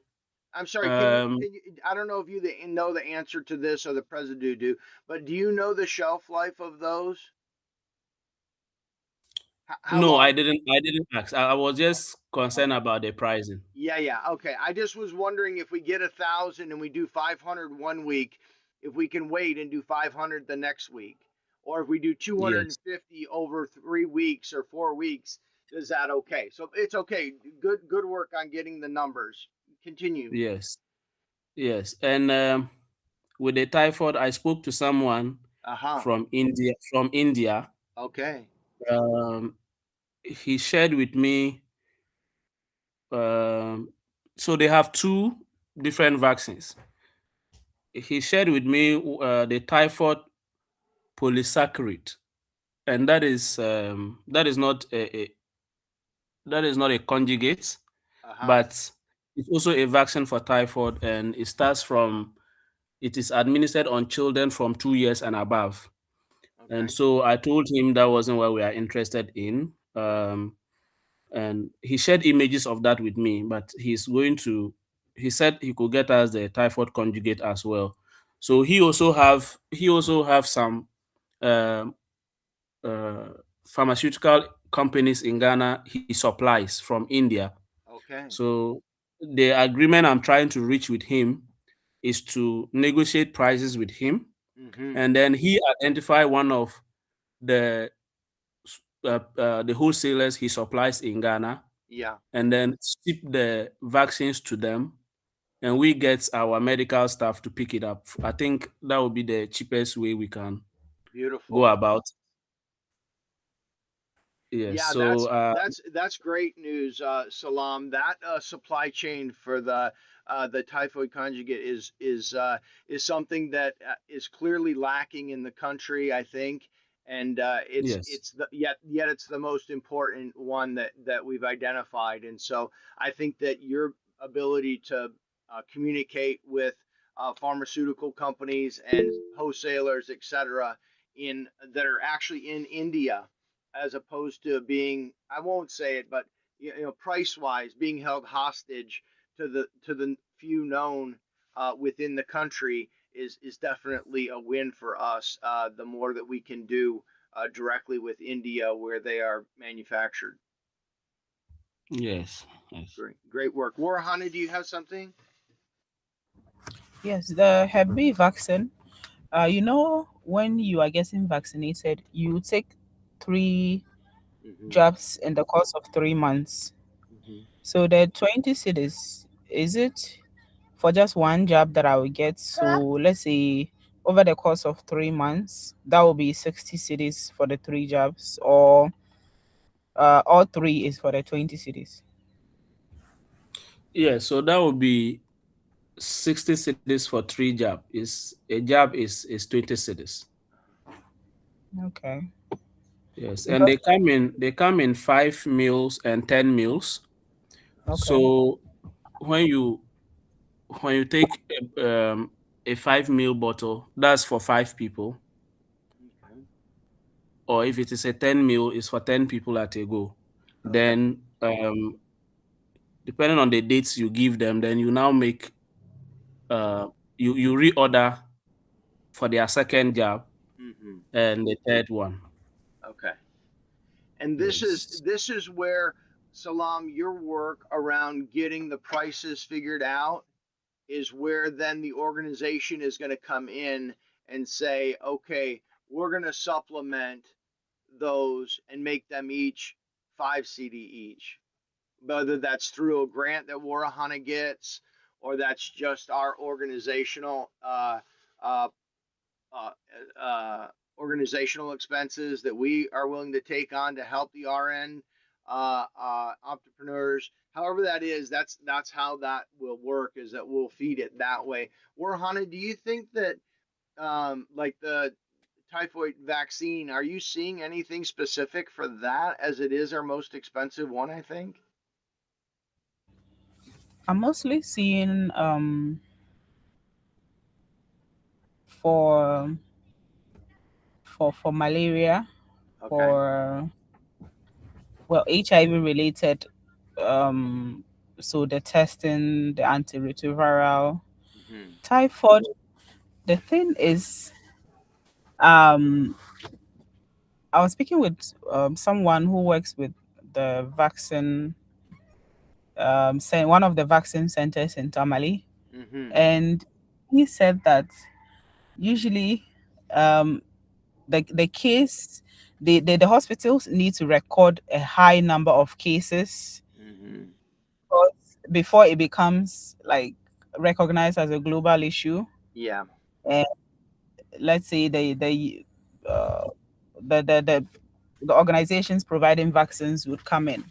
Speaker 1: I'm sorry.
Speaker 3: um,
Speaker 1: I don't know if you know the answer to this or the president do, but do you know the shelf life of those? How
Speaker 3: no, I
Speaker 1: long?
Speaker 3: didn't. I didn't ask. I was just concerned about the pricing.
Speaker 1: Yeah, yeah. Okay. I just was wondering if we get 1,000 and we do 500 one week, if we can wait and do 500 the next week, or if we do
Speaker 3: Yes,
Speaker 1: 250 over 3 weeks or 4 weeks, is that okay? So it's okay. Good work on getting the numbers. Continue.
Speaker 3: yes, yes. And with the typhoid, I spoke to someone
Speaker 1: Uh huh.
Speaker 3: from India. From India,
Speaker 1: Okay.
Speaker 3: um, he shared with me. Um, so they have two different vaccines. He shared with me the typhoid polysaccharide, and that is not a conjugate,
Speaker 1: Uh huh.
Speaker 3: but it's also a vaccine for typhoid, and it is administered on children from 2 years and above. And
Speaker 1: Okay.
Speaker 3: so I told him that wasn't what we are interested in. and he shared images of that with me. But he said he could get us the typhoid conjugate as well. So he also have some um uh, pharmaceutical companies in Ghana he supplies from India.
Speaker 1: Okay.
Speaker 3: So the agreement I'm trying to reach with him is to negotiate prices with him,
Speaker 1: Mm-hmm.
Speaker 3: and then he identify one of the the wholesalers he supplies in Ghana,
Speaker 1: Yeah.
Speaker 3: and then ship the vaccines to them, and we get our medical staff to pick it up. I think that would be the cheapest way we can go
Speaker 1: Beautiful.
Speaker 3: about. Yes.
Speaker 1: Yeah,
Speaker 3: So
Speaker 1: that's great news, Salam. That supply chain for the typhoid conjugate is something that is clearly lacking in the country, I think, and
Speaker 3: yes.
Speaker 1: it's yet it's the most important one that we've identified, and so I think that your ability to communicate with pharmaceutical companies and wholesalers, et cetera, in that are actually in India as opposed to being, I won't say it, but price wise being held hostage to the few known within the country is definitely a win for us. The more that we can do directly with India where they are manufactured.
Speaker 3: Yes. Yes.
Speaker 1: Great work. Warihana, do you have something?
Speaker 4: Yes, the Hep B vaccine. When you are getting vaccinated, you take three
Speaker 1: Mm-hmm.
Speaker 4: jabs in the course of 3 months.
Speaker 1: Mm-hmm.
Speaker 4: So the 20 cities, is it for just one jab that I will get? So let's say over the course of 3 months, that will be 60 cities for the three jabs, or all three is for the 20 cities.
Speaker 3: Yeah. So that would be 60 cities for three jab. Is a jab is 20 cities.
Speaker 4: Okay.
Speaker 3: Yes, and
Speaker 4: Because,
Speaker 3: they come in 5 meals and 10 meals.
Speaker 4: okay.
Speaker 3: So when you when you take a 5 meal bottle, that's for 5 people.
Speaker 1: Okay.
Speaker 3: Or if it is a 10 meal, it's for 10 people at a go.
Speaker 1: Okay.
Speaker 3: Then depending on the dates you give them, then you now make uh you reorder for their second jab
Speaker 1: Mm-hmm.
Speaker 3: and the third one.
Speaker 1: Okay. And
Speaker 3: Yes.
Speaker 1: this is where, Salam, your work around getting the prices figured out is where then the organization is going to come in and say, okay, we're going to supplement those and make them each 5 CD each. Whether that's through a grant that Warahana gets, or that's just our uh, uh, uh, organizational expenses that we are willing to take on to help the RN entrepreneurs. However that is, that's how that will work. Is that we'll feed it that way. Warhana, do you think that like the typhoid vaccine, are you seeing anything specific for that as it is our most expensive one? I think.
Speaker 4: I'm mostly seeing for for malaria,
Speaker 1: Okay.
Speaker 4: for well, HIV related, um so the testing, the antiretroviral,
Speaker 1: Mm-hmm.
Speaker 4: typhoid. The thing is, um I was speaking with someone who works with the vaccine, saying one of the vaccine centers in Tamale,
Speaker 1: Mm-hmm.
Speaker 4: and he said that usually, um the case, the hospitals need to record a high number of cases
Speaker 1: Mm-hmm.
Speaker 4: before it becomes like recognized as a global issue.
Speaker 1: Yeah.
Speaker 4: And let's say uh, the the organizations providing vaccines would come in.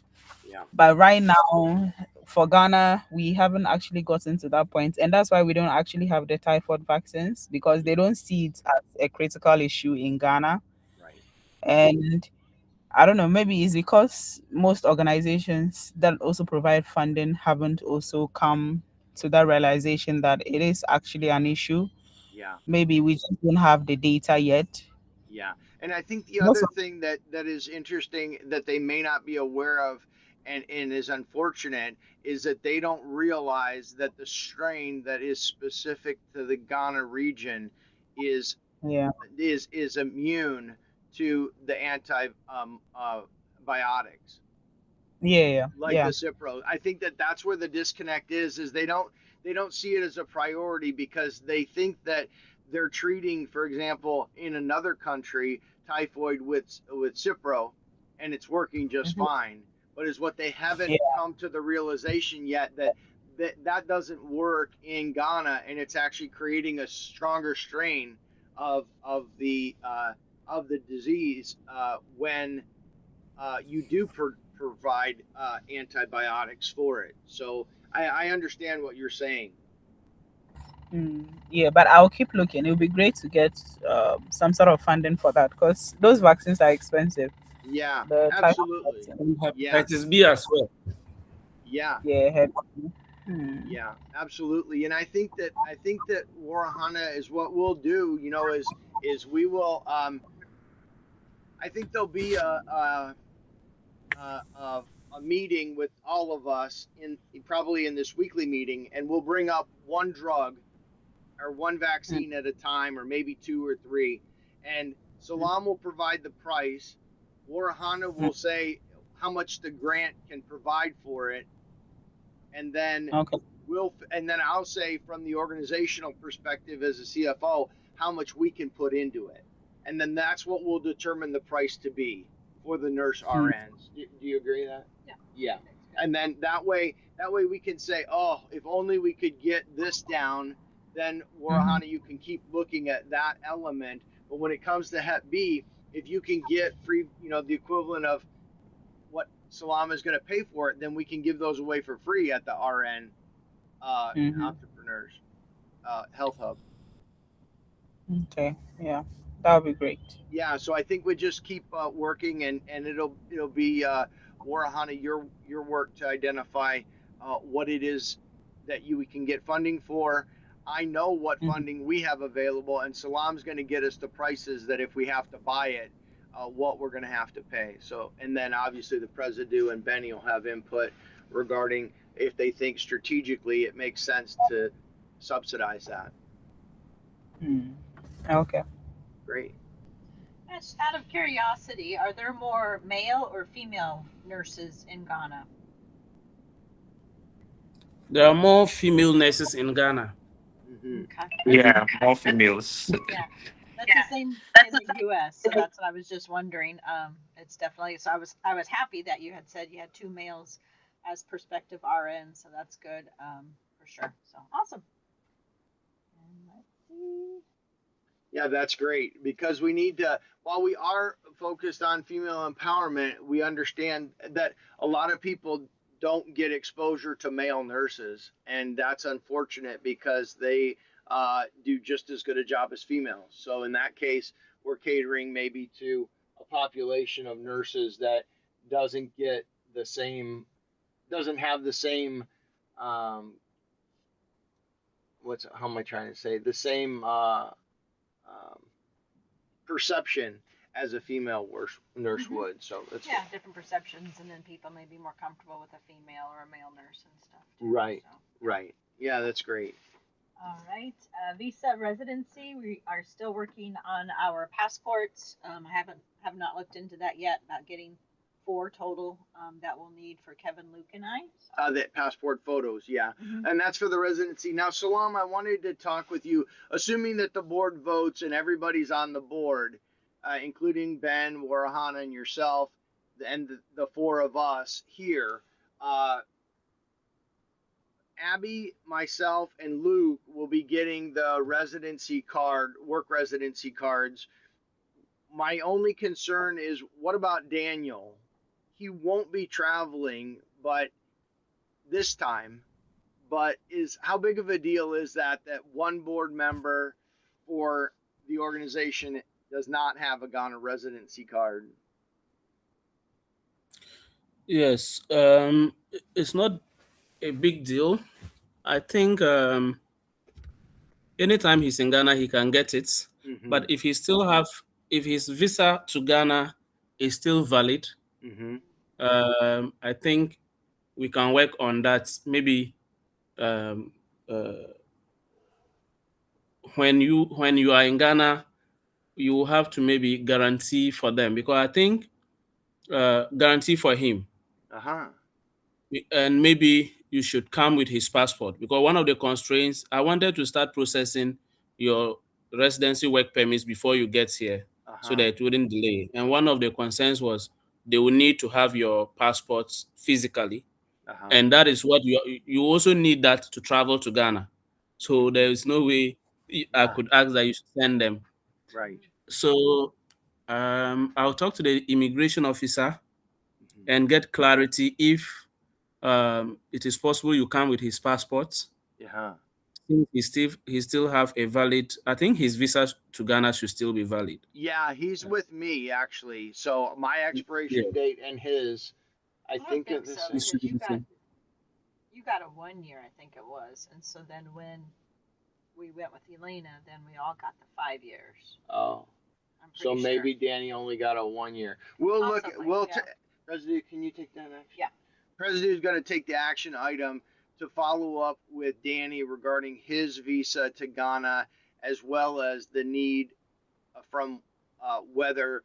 Speaker 1: Yeah.
Speaker 4: But right now, for Ghana, we haven't actually gotten to that point, and that's why we don't actually have the typhoid vaccines, because they
Speaker 1: Yeah.
Speaker 4: don't see it as a critical issue in Ghana.
Speaker 1: Right.
Speaker 4: And I don't know, maybe it's because most organizations that also provide funding haven't also come to that realization that it is actually an issue.
Speaker 1: Yeah.
Speaker 4: Maybe we just don't have the data yet.
Speaker 1: Yeah. And I think the
Speaker 4: Most
Speaker 1: other
Speaker 4: of,
Speaker 1: thing that is interesting that they may not be aware of and is unfortunate is that they don't realize that the strain that is specific to the Ghana region is
Speaker 4: Yeah.
Speaker 1: is immune to the biotics,
Speaker 4: Yeah.
Speaker 1: like the
Speaker 4: Yeah.
Speaker 1: Cipro. I think that that's where the disconnect is they don't see it as a priority because they think that they're treating, for example, in another country, typhoid with Cipro, and it's working just
Speaker 4: Mhm.
Speaker 1: fine. But is what they haven't
Speaker 4: Yeah.
Speaker 1: come to the realization yet that that doesn't work in Ghana, and it's actually creating a stronger strain of the disease when you do provide antibiotics for it. So I understand what you're saying.
Speaker 4: Yeah, but I'll keep looking. It would be great to get some sort of funding for that because those vaccines are expensive.
Speaker 1: Yeah,
Speaker 4: The typhoid
Speaker 1: absolutely.
Speaker 4: vaccine.
Speaker 3: And
Speaker 1: Yeah,
Speaker 3: hepatitis B as well.
Speaker 1: yeah,
Speaker 4: Yeah.
Speaker 1: yeah, absolutely. And I think that Warihana is what we'll do. You know, is we will. I think there'll be a, a a meeting with all of us in probably in this weekly meeting, and we'll bring up one drug or one
Speaker 4: Mm,
Speaker 1: vaccine at a time, or maybe two or three. And
Speaker 4: mm,
Speaker 1: Salam will provide the price. Warahana
Speaker 4: mm.
Speaker 1: will say how much the grant can provide for it, and then
Speaker 4: Okay.
Speaker 1: I'll say from the organizational perspective as a CFO how much we can put into it, and then that's what will determine the price to be for the nurse
Speaker 4: Mm,
Speaker 1: RNs. Do you agree with that?
Speaker 2: Yeah.
Speaker 1: Yeah. And then that way we can say, oh, if only we could get this down, then
Speaker 4: mhm.
Speaker 1: Warahana, you can keep looking at that element. But when it comes to Hep B, if you can get free, the equivalent of what Salam is going to pay for it, then we can give those away for free at the RN
Speaker 4: Mhm.
Speaker 1: entrepreneurs health hub.
Speaker 4: Okay. Yeah, that would be great.
Speaker 1: Yeah, so I think we just keep working, and it'll be Warahana, your work to identify what it is that we can get funding for. I know what
Speaker 4: Mhm.
Speaker 1: funding we have available, and Salam's going to get us the prices that if we have to buy it, what we're going to have to pay. So, and then obviously the Presidio and Benny will have input regarding if they think strategically it makes sense to subsidize that.
Speaker 4: Mm. Okay.
Speaker 2: Great. Just out of curiosity, are there more male or female nurses in Ghana?
Speaker 3: There are more female nurses in Ghana.
Speaker 1: Mm-hmm.
Speaker 2: Okay.
Speaker 5: Yeah, more females.
Speaker 2: Yeah, that's the same in the U.S. So that's what I was just wondering. It's definitely so. I was happy that you had said you had two males as prospective RNs, so that's good for sure. So awesome. And let's see.
Speaker 1: Yeah, that's great because we need to, while we are focused on female empowerment, we understand that a lot of people don't get exposure to male nurses. And that's unfortunate because they do just as good a job as females. So in that case, we're catering maybe to a population of nurses that doesn't get the same, doesn't have the same, um, how am I trying to say? The same, um, perception as a female nurse would. So that's
Speaker 2: yeah, different perceptions, and then people may be more comfortable with a female or a male nurse and stuff too.
Speaker 1: right,
Speaker 2: So.
Speaker 1: right. Yeah, that's great.
Speaker 2: All right, visa residency. We are still working on our passports. I have not looked into that yet. About getting 4 total that we'll need for Kevin, Luke, and I. So.
Speaker 1: The passport photos, yeah. And that's for the residency. Now, Salam, I wanted to talk with you, assuming that the board votes and everybody's on the board, including Ben, Warahana, and yourself, and the four of us here. Abbie, myself, and Luke will be getting the work residency cards. My only concern is what about Daniel? He won't be traveling, but this time, but is how big of a deal is that one board member for the organization does not have a Ghana residency card?
Speaker 3: Yes, it's not a big deal. I think anytime he's in Ghana, he can get it.
Speaker 1: Mm-hmm.
Speaker 3: But if his visa to Ghana is still valid,
Speaker 1: Mm-hmm.
Speaker 3: I think we can work on that. Maybe um, uh, when you are in Ghana, you have to maybe guarantee for them, because I think guarantee for him, and maybe you should come with his passport, because one of the constraints, I wanted to start processing your residency work permits before you get here, so that it wouldn't delay. And one of the concerns was they will need to have your passports physically, and that is what you also need that to travel to Ghana. So there is no way I could ask that you should send them.
Speaker 1: Right.
Speaker 3: So I'll talk to the immigration officer and get clarity if it is possible you come with his passport.
Speaker 1: Yeah.
Speaker 3: He still have a valid. I think his visa to Ghana should still be valid.
Speaker 1: Yeah, he's with me actually. So my
Speaker 3: Yeah,
Speaker 1: expiration date and his, I
Speaker 2: don't
Speaker 1: think
Speaker 2: think
Speaker 1: it's the
Speaker 2: so,
Speaker 1: same.
Speaker 3: it should
Speaker 2: because
Speaker 3: be the same.
Speaker 2: you got a 1 year, I think it was, and so then when we went with Elena, then we all got the 5 years.
Speaker 1: Oh,
Speaker 2: I'm
Speaker 1: so
Speaker 2: pretty
Speaker 1: maybe
Speaker 2: sure.
Speaker 1: Danny only got a 1 year. We'll look.
Speaker 2: Possibly,
Speaker 1: We'll.
Speaker 2: yeah.
Speaker 1: President, can you take that action?
Speaker 2: Yeah.
Speaker 1: President is going to take the action item to follow up with Danny regarding his visa to Ghana, as well as the need from whether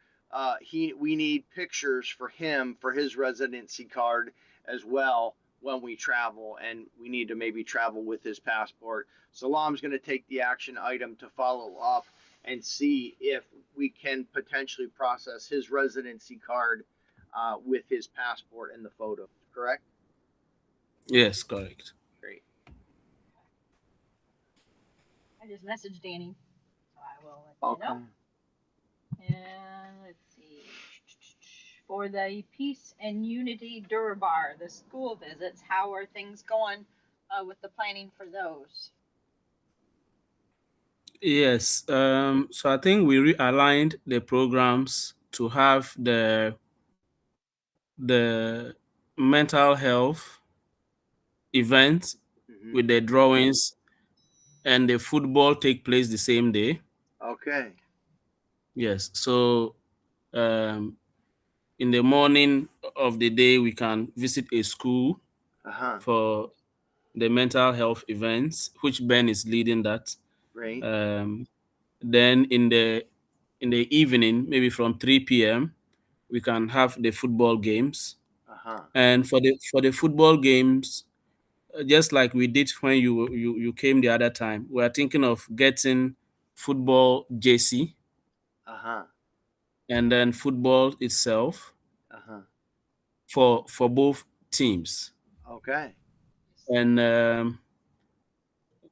Speaker 1: we need pictures for him for his residency card as well when we travel, and we need to maybe travel with his passport. Salam's going to take the action item to follow up and see if we can potentially process his residency card with his passport and the photos. Correct?
Speaker 3: Yes, correct.
Speaker 1: Great.
Speaker 2: I just messaged Danny, so I will let you know. And let's see. For the Peace and Unity Durbar, the school visits, how are things going with the planning for those?
Speaker 3: Yes. So I think we realigned the programs to have the mental health event with the drawings and the football take place the same day.
Speaker 1: Okay.
Speaker 3: Yes. So um, in the morning of the day, we can visit a school for the mental health events, which Ben is leading that.
Speaker 1: Great.
Speaker 3: Then in the evening, maybe from 3 p.m., we can have the football games. And for the football games, just like we did when you came the other time, we are thinking of getting football JC and then football itself for both teams.
Speaker 1: Okay.
Speaker 3: And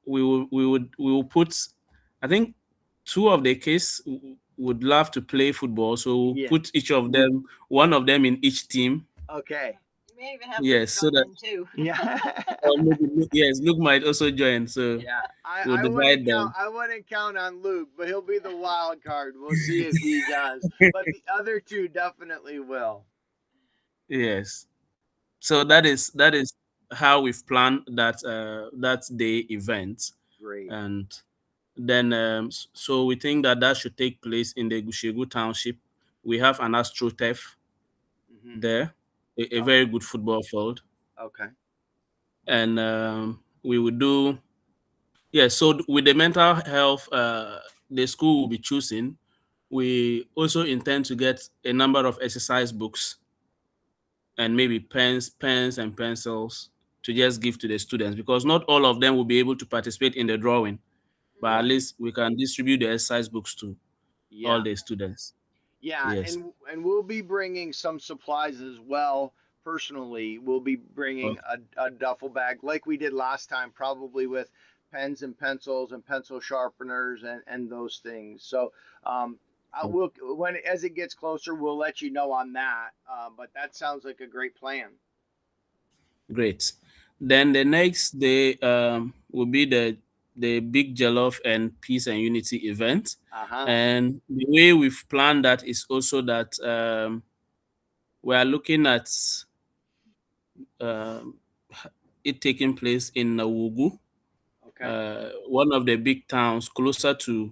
Speaker 3: we will put, I think two of the kids would love to play football, so we'll put each of them, one of them in each team.
Speaker 1: Okay.
Speaker 2: You may even have
Speaker 3: Yes, so
Speaker 2: Luke
Speaker 3: that
Speaker 2: join in too.
Speaker 1: Yeah.
Speaker 3: or maybe yes, Luke might also join. So
Speaker 1: Yeah,
Speaker 3: we'll
Speaker 1: I wouldn't
Speaker 3: divide
Speaker 1: count.
Speaker 3: them.
Speaker 1: I wouldn't count on Luke, but he'll be the wild card. We'll see if he does. But the other two definitely will.
Speaker 3: Yes. So that is how we've planned that day event,
Speaker 1: Great.
Speaker 3: and then so we think that that should take place in the Gushegu Township. We have an AstroTurf there, a very good football field,
Speaker 1: Okay.
Speaker 3: and we will do. Yeah, so with the mental health, the school will be choosing. We also intend to get a number of exercise books and maybe pens and pencils to just give to the students, because not all of them will be able to participate in the drawing, but at least we can distribute the exercise books to all
Speaker 1: Yeah.
Speaker 3: the students.
Speaker 1: Yeah,
Speaker 3: Yes.
Speaker 1: and we'll be bringing some supplies as well. Personally, we'll be bringing a duffel bag like we did last time, probably with pens and pencils and pencil sharpeners and those things. So I will, when as it gets closer, we'll let you know on that. But that sounds like a great plan.
Speaker 3: Great. Then the next day will be the big jollof and peace and unity event. And the way we've planned that is also that we are looking at um, it taking place in Nawugu, one of the big towns closer to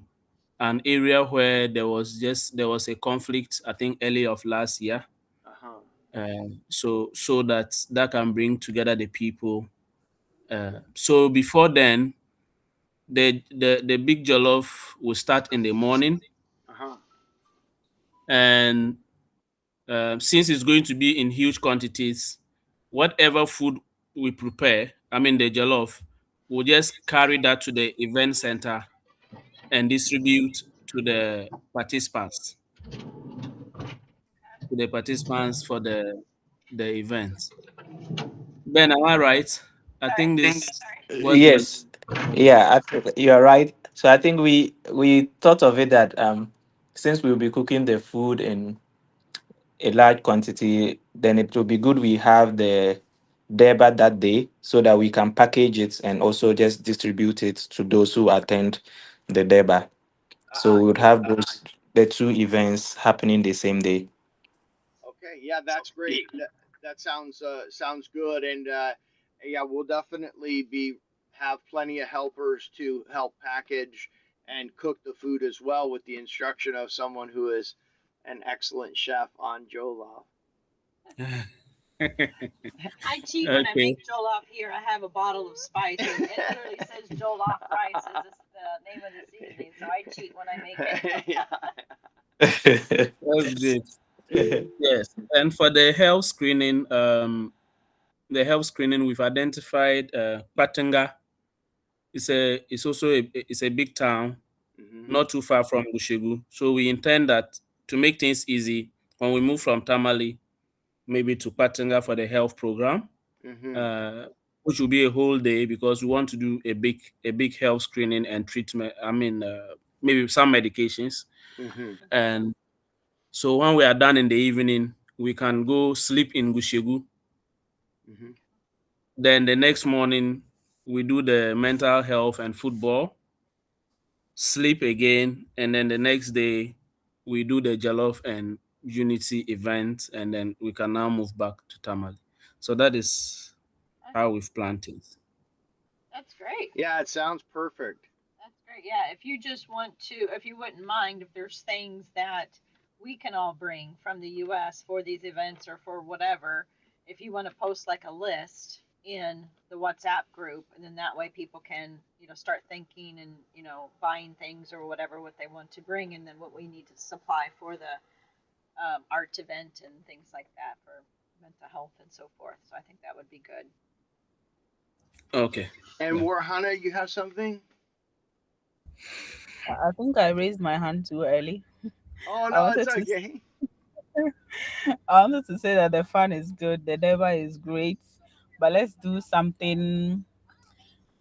Speaker 3: an area where there was a conflict, I think early of last year. so that can bring together the people. So before then, the big jollof will start in the morning, and since it's going to be in huge quantities, whatever food we prepare, I mean the jollof, we'll just carry that to the event center and distribute to the participants, for the event. Ben, am I right? I
Speaker 2: Sorry,
Speaker 3: think this was the
Speaker 5: Yes, yeah, you're right. So I think we thought of it that since we'll be cooking the food in a large quantity, then it will be good we have the deba that day so that we can package it and also just distribute it to those who attend the deba. So we would
Speaker 1: Yeah.
Speaker 5: have the two events happening the same day.
Speaker 1: Okay, yeah, that's great. That sounds good, and yeah, we'll definitely be have plenty of helpers to help package and cook the food as well, with the instruction of someone who is an excellent chef on Jollof.
Speaker 2: I cheat when I
Speaker 3: okay.
Speaker 2: make jollof here. I have a bottle of spice, and it literally says jollof rice as the name of the seasoning. So I cheat when I make it.
Speaker 1: Yeah.
Speaker 3: That's good. Yes. And for the health screening, we've identified Patanga. It's also it's a big town,
Speaker 1: Hmm.
Speaker 3: not too far from Bushegu. So we intend that to make things easy, when we move from Tamale, maybe to Patanga for the health program,
Speaker 1: Hmm.
Speaker 3: uh, which will be a whole day, because we want to do a big health screening and treatment. I mean, maybe some medications.
Speaker 1: Hmm.
Speaker 3: And so when we are done in the evening, we can go sleep in Gushegu.
Speaker 1: Hmm.
Speaker 3: Then the next morning, we do the mental health and football, sleep again, and then the next day, we do the Jollof and Unity event, and then we can now move back to Tamale. So that is how we've planned things.
Speaker 2: That's great.
Speaker 1: Yeah, it sounds perfect.
Speaker 2: That's great. Yeah, if you just want to, if you wouldn't mind, if there's things that we can all bring from the US for these events or for whatever, if you want to post like a list in the WhatsApp group, and then that way people can, start thinking and, buying things or whatever what they want to bring, and then what we need to supply for the art event and things like that for mental health and so forth. So I think that would be good.
Speaker 3: Okay.
Speaker 1: And
Speaker 3: Yeah.
Speaker 1: Warhana, you have something?
Speaker 4: I think I raised my hand too early.
Speaker 1: Oh
Speaker 4: I
Speaker 1: no, it's
Speaker 4: wanted to
Speaker 1: okay.
Speaker 4: I wanted to say that the fun is good, the Deva is great, but let's do something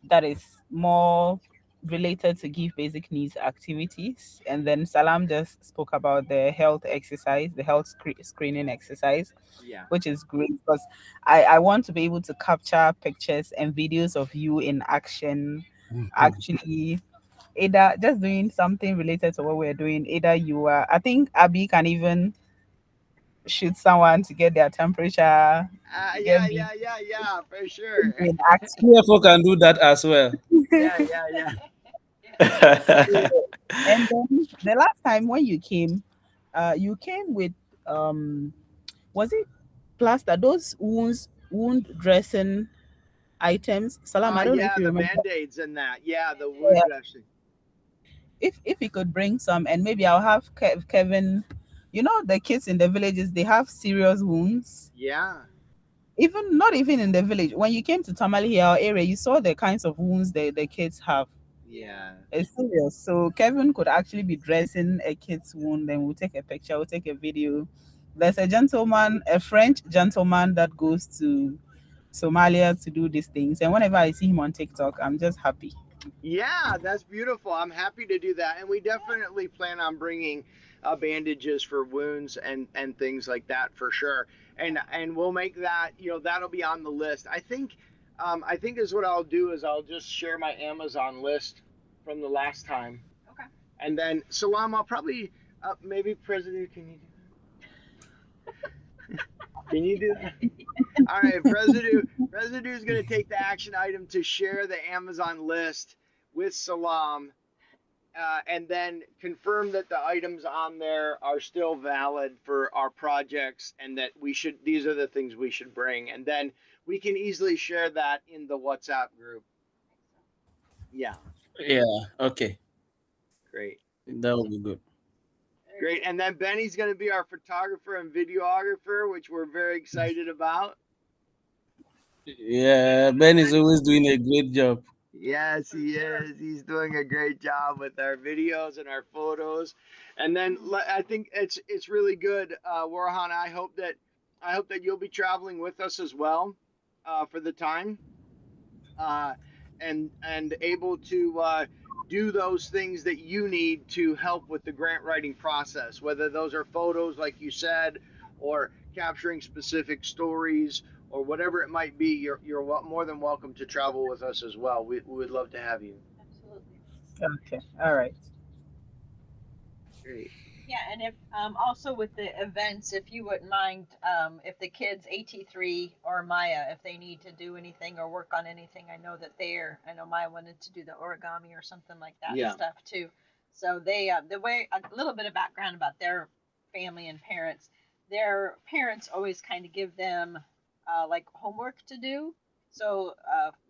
Speaker 4: that is more related to give basic needs activities. And then Salam just spoke about the health exercise, the health screening exercise,
Speaker 1: Yeah.
Speaker 4: which is great because I want to be able to capture pictures and videos of you in action, actually either just doing something related to what we're doing. Either you are, I think Abbie can even shoot someone to get their temperature, get
Speaker 1: Yeah,
Speaker 4: me
Speaker 1: for sure.
Speaker 4: in action.
Speaker 3: CFO can do that as well.
Speaker 1: Yeah.
Speaker 4: And then the last time when you came with was it plaster? Those wound dressing items. Salam, I don't know if
Speaker 1: Yeah,
Speaker 4: you
Speaker 1: the
Speaker 4: remember.
Speaker 1: band-aids and that. Yeah, the wound
Speaker 4: Yeah,
Speaker 1: dressing.
Speaker 4: if you could bring some, and maybe I'll have Kevin. You know the kids in the villages, they have serious wounds.
Speaker 1: Yeah.
Speaker 4: Even not even in the village. When you came to Tamale here, our area, you saw the kinds of wounds the kids have.
Speaker 1: Yeah.
Speaker 4: It's serious. So Kevin could actually be dressing a kid's wound, then we'll take a picture, we'll take a video. There's a gentleman, a French gentleman that goes to Somalia to do these things. And whenever I see him on TikTok, I'm just happy.
Speaker 1: Yeah, that's beautiful. I'm happy to do that, and we definitely plan on bringing bandages for wounds and things like that for sure. And we'll make that. That'll be on the list. I think is what I'll do is I'll just share my Amazon list from the last time,
Speaker 2: Okay.
Speaker 1: and then Salam, I'll probably maybe President, can you do that? All right, Residue is going to take the action item to share the Amazon list with Salam, and then confirm that the items on there are still valid for our projects and that these are the things we should bring. And then we can easily share that in the WhatsApp group. Yeah.
Speaker 3: Yeah. Okay.
Speaker 1: Great.
Speaker 3: That will be good.
Speaker 1: Great. And then Benny's going to be our photographer and videographer, which we're very excited about.
Speaker 3: Yeah, Ben is always doing a great job.
Speaker 1: Yes, he is. He's doing a great job with our videos and our photos. And then I think it's really good, Warihana. I hope that you'll be traveling with us as well for the time, uh, and able to do those things that you need to help with the grant writing process. Whether those are photos, like you said, or capturing specific stories, or whatever it might be, you're more than welcome to travel with us as well. We would love to have you.
Speaker 2: Absolutely.
Speaker 4: Okay. All right.
Speaker 1: Great.
Speaker 2: Yeah, and if also with the events, if you wouldn't mind, if the kids AT3 or Maya, if they need to do anything or work on anything, I know Maya wanted to do the origami or something like that
Speaker 1: Yeah.
Speaker 2: stuff too. So they, the way, a little bit of background about their family and parents. Their parents always kind of give them like homework to do. So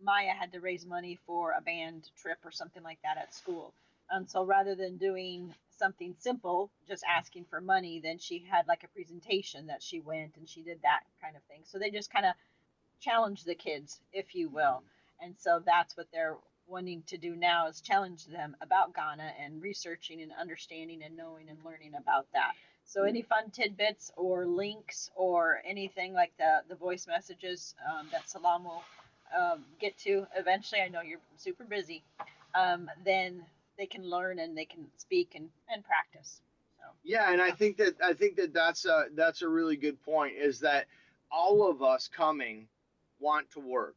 Speaker 2: Maya had to raise money for a band trip or something like that at school. And so rather than doing something simple, just asking for money, then she had like a presentation that she went and she did that kind of thing. So they just kind of challenge the kids, if you will. And so that's what they're wanting to do now, is challenge them about Ghana and researching and understanding and knowing and learning about that. So any fun tidbits or links or anything like the voice messages that Salam will get to eventually, I know you're super busy, then they can learn and they can speak and practice. So,
Speaker 1: Yeah, and I think that that's a really good point, is that all of us coming want to work.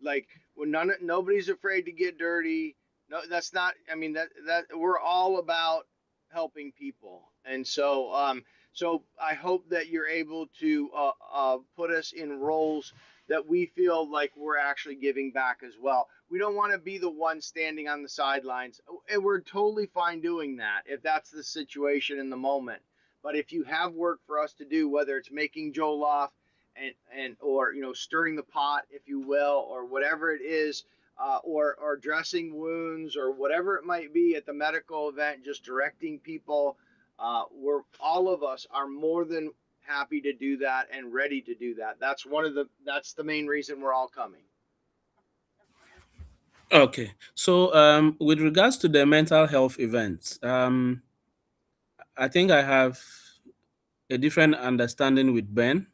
Speaker 1: Like, when nobody's afraid to get dirty. No, that's not. I mean, that we're all about helping people, and so I hope that you're able to put us in roles that we feel like we're actually giving back as well. We don't want to be the one standing on the sidelines, and we're totally fine doing that if that's the situation in the moment. But if you have work for us to do, whether it's making jollof and or stirring the pot, if you will, or whatever it is, or dressing wounds or whatever it might be at the medical event, just directing people, we're all of us are more than happy to do that and ready to do that. That's the main reason we're all coming.
Speaker 3: Okay. So, with regards to the mental health events, I think I have a different understanding with Ben.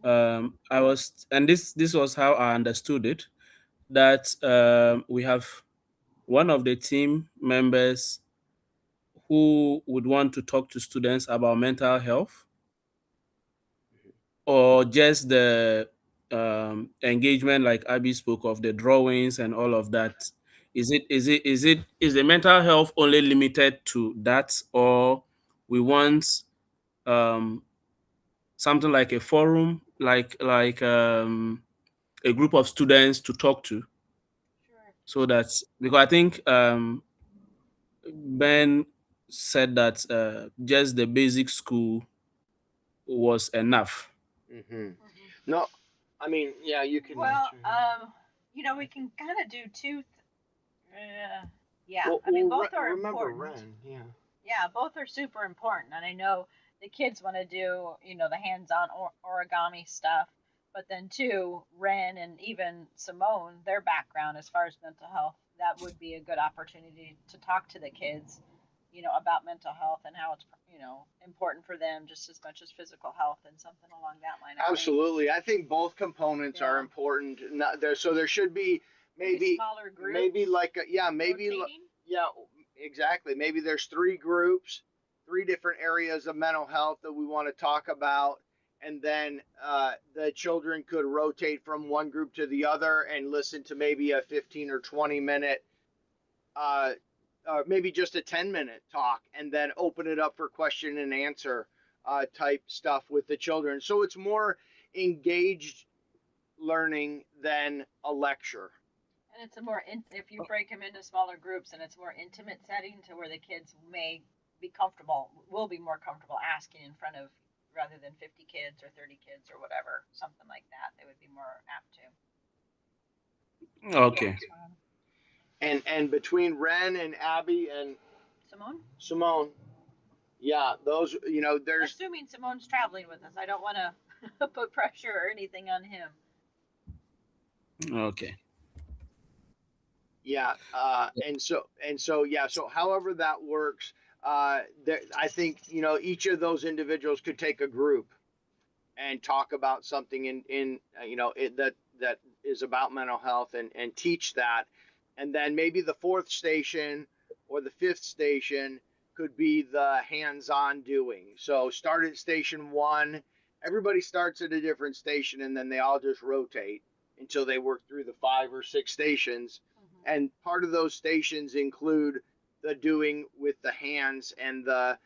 Speaker 3: I was, and this was how I understood it, that we have one of the team members who would want to talk to students about mental health, or just the engagement, like Abbie spoke of, the drawings and all of that. Is the mental health only limited to that, or we want um, something like a forum, like a group of students to talk to,
Speaker 2: sure.
Speaker 3: so that's because I think Ben said that just the basic school was enough.
Speaker 1: Mm-hmm. No, I mean, yeah, you can
Speaker 2: Well,
Speaker 1: answer.
Speaker 2: we can kind of do two. Yeah,
Speaker 1: Well,
Speaker 2: I mean, both are
Speaker 1: remember
Speaker 2: important.
Speaker 1: Ren, yeah.
Speaker 2: Yeah, both are super important. And I know the kids want to do, the hands-on origami stuff. But then too, Ren and even Simone, their background as far as mental health, that would be a good opportunity to talk to the kids, about mental health and how it's, important for them just as much as physical health and something along that line.
Speaker 1: Absolutely. I think both components are
Speaker 2: Yeah.
Speaker 1: important. So there should be maybe
Speaker 2: smaller groups.
Speaker 1: maybe like
Speaker 2: Rotating.
Speaker 1: yeah, exactly. Maybe there's three groups, three different areas of mental health that we want to talk about, and then the children could rotate from one group to the other and listen to maybe a 15 or 20 minute, uh, maybe just a 10-minute talk, and then open it up for question and answer type stuff with the children. So it's more engaged learning than a lecture.
Speaker 2: And it's a more if you break them into smaller groups, and it's more intimate setting to where the kids may be comfortable, will be more comfortable asking in front of, rather than 50 kids or 30 kids or whatever, something like that. They would be more apt to.
Speaker 3: Okay.
Speaker 1: And between Ren and Abbie and
Speaker 2: Simone,
Speaker 1: yeah, those, there's
Speaker 2: assuming Simone's traveling with us, I don't want to put pressure or anything on him.
Speaker 3: Okay.
Speaker 1: yeah, so however that works, I think each of those individuals could take a group and talk about something that is about mental health and teach that, and then maybe the fourth station or the fifth station could be the hands-on doing. So start at station one, everybody starts at a different station, and then they all just rotate until they work through the 5 or 6 stations. And part of those stations include the doing with the hands and the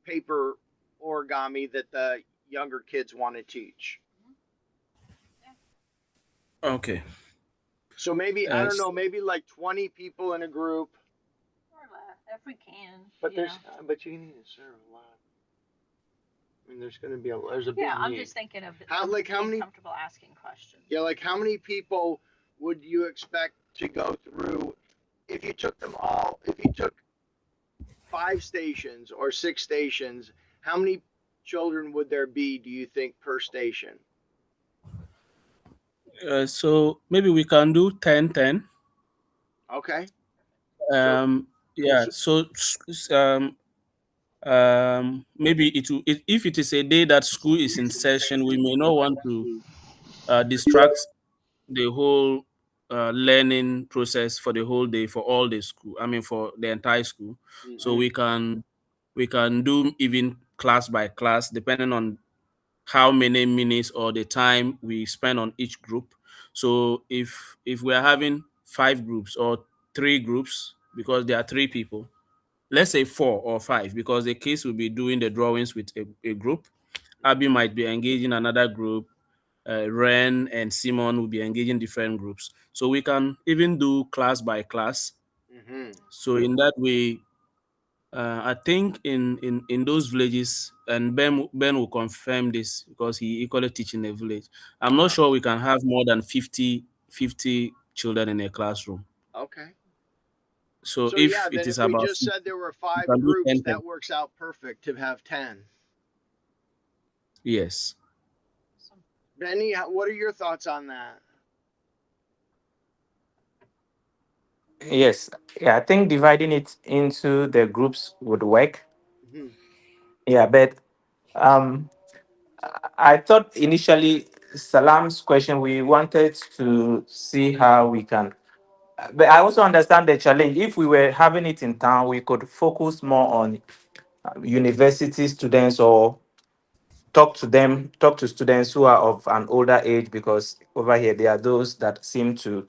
Speaker 1: paper origami that the younger kids want to teach.
Speaker 3: Okay.
Speaker 1: So maybe, I don't know, maybe like 20 people in a group.
Speaker 2: Or less, if we can.
Speaker 1: But but you need to serve a lot. I mean, there's a big
Speaker 2: Yeah, I'm
Speaker 1: need.
Speaker 2: just thinking of
Speaker 1: how many
Speaker 2: comfortable asking questions.
Speaker 1: Yeah, like how many people would you expect to go through if you took 5 stations or 6 stations? How many children would there be, do you think, per station?
Speaker 3: So maybe we can do 10-10.
Speaker 1: Okay.
Speaker 3: Yeah. So maybe if it is a day that school is in session, we may not want to distract the whole learning process for the whole day for all the school. I mean, for the entire school. So we can do even class by class, depending on how many minutes or the time we spend on each group. So if we are having 5 groups or 3 groups, because there are 3 people, let's say 4 or 5, because the kids will be doing the drawings with a group. Abbie might be engaging another group. Ren and Simon will be engaging different groups. So we can even do class by class. So in that way, I think in those villages, and Ben will confirm this because he equally teach in a village. I'm not sure we can have more than 50 children in a classroom.
Speaker 1: Okay.
Speaker 3: So
Speaker 1: So
Speaker 3: if
Speaker 1: yeah,
Speaker 3: it
Speaker 1: then
Speaker 3: is
Speaker 1: if we
Speaker 3: about
Speaker 1: just
Speaker 3: 50,
Speaker 1: said there were
Speaker 3: we
Speaker 1: 5
Speaker 3: can do
Speaker 1: groups,
Speaker 3: 10.
Speaker 1: that works out perfect to have 10.
Speaker 3: Yes.
Speaker 1: Benny, what are your thoughts on that?
Speaker 5: Yes. Yeah, I think dividing it into the groups would work. Yeah, but um, I thought initially Salam's question, we wanted to see how we can. But I also understand the challenge. If we were having it in town, we could focus more on university students, or talk to students who are of an older age, because over here there are those that seem to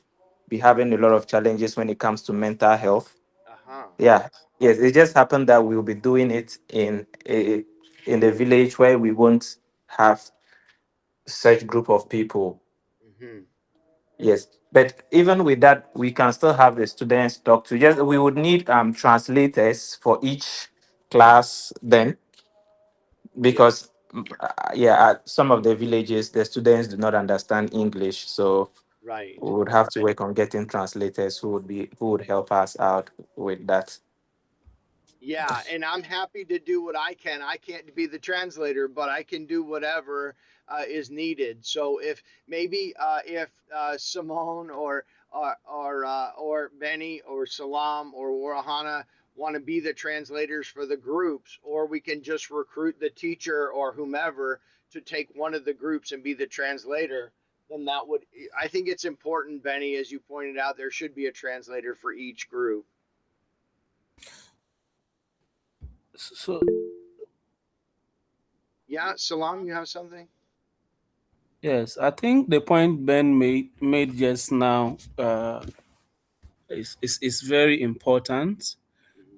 Speaker 5: be having a lot of challenges when it comes to mental health. Yeah, yes, it just happened that we'll be doing it in the village where we won't have such group of people. Yes, but even with that, we can still have the students talk to. Just we would need translators for each class then, because some of the villages the students do not understand English, so
Speaker 1: Right.
Speaker 5: we would have to work on getting translators who would help us out with that.
Speaker 1: Yeah, and I'm happy to do what I can. I can't be the translator, but I can do whatever is needed. So if Simone or Benny or Salam or Warihana want to be the translators for the groups, or we can just recruit the teacher or whomever to take one of the groups and be the translator, then I think it's important, Benny, as you pointed out, there should be a translator for each group.
Speaker 3: So
Speaker 1: Yeah, Salam, you have something?
Speaker 3: yes, I think the point Ben made just now is very important.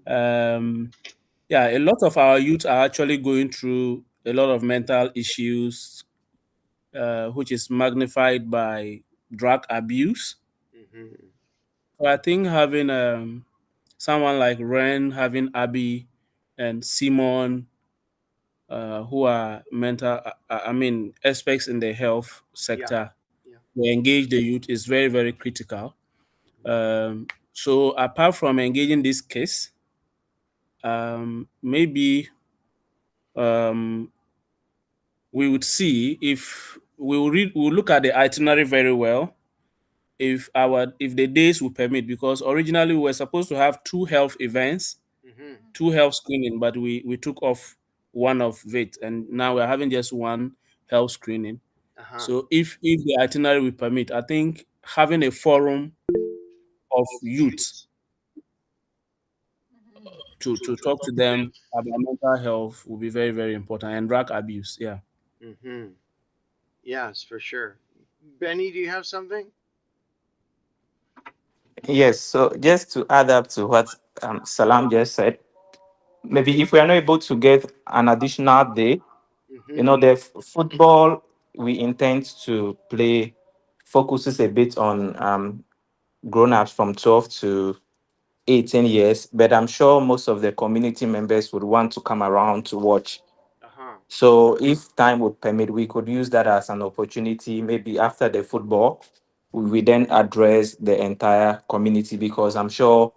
Speaker 3: Yeah, a lot of our youth are actually going through a lot of mental issues, which is magnified by drug abuse. So I think having someone like Ren, having Abbie and Simon, who are mental, I mean, experts in the health
Speaker 1: Yeah.
Speaker 3: sector,
Speaker 1: Yeah.
Speaker 3: to engage the youth is very, very critical. So apart from engaging this case, maybe we would see if we'll look at the itinerary very well, if the days will permit, because originally we were supposed to have two health events,
Speaker 1: Mm-hmm.
Speaker 3: two health screening, but we took off one of it, and now we're having just one health screening.
Speaker 1: Uh-huh.
Speaker 3: So if the itinerary will permit, I think having a forum of youth to talk to them about mental health will be very, very important, and drug abuse. Yeah.
Speaker 1: Mm-hmm. Yes, for sure. Benny, do you have something?
Speaker 5: Yes, so just to add up to what Salam just said, maybe if we are not able to get an additional day,
Speaker 1: Mm-hmm.
Speaker 5: the football we intend to play focuses a bit on grown-ups from 12 to 18 years, but I'm sure most of the community members would want to come around to watch.
Speaker 1: Uh-huh.
Speaker 5: So if time would permit, we could use that as an opportunity. Maybe after the football, we then address the entire community, because I'm sure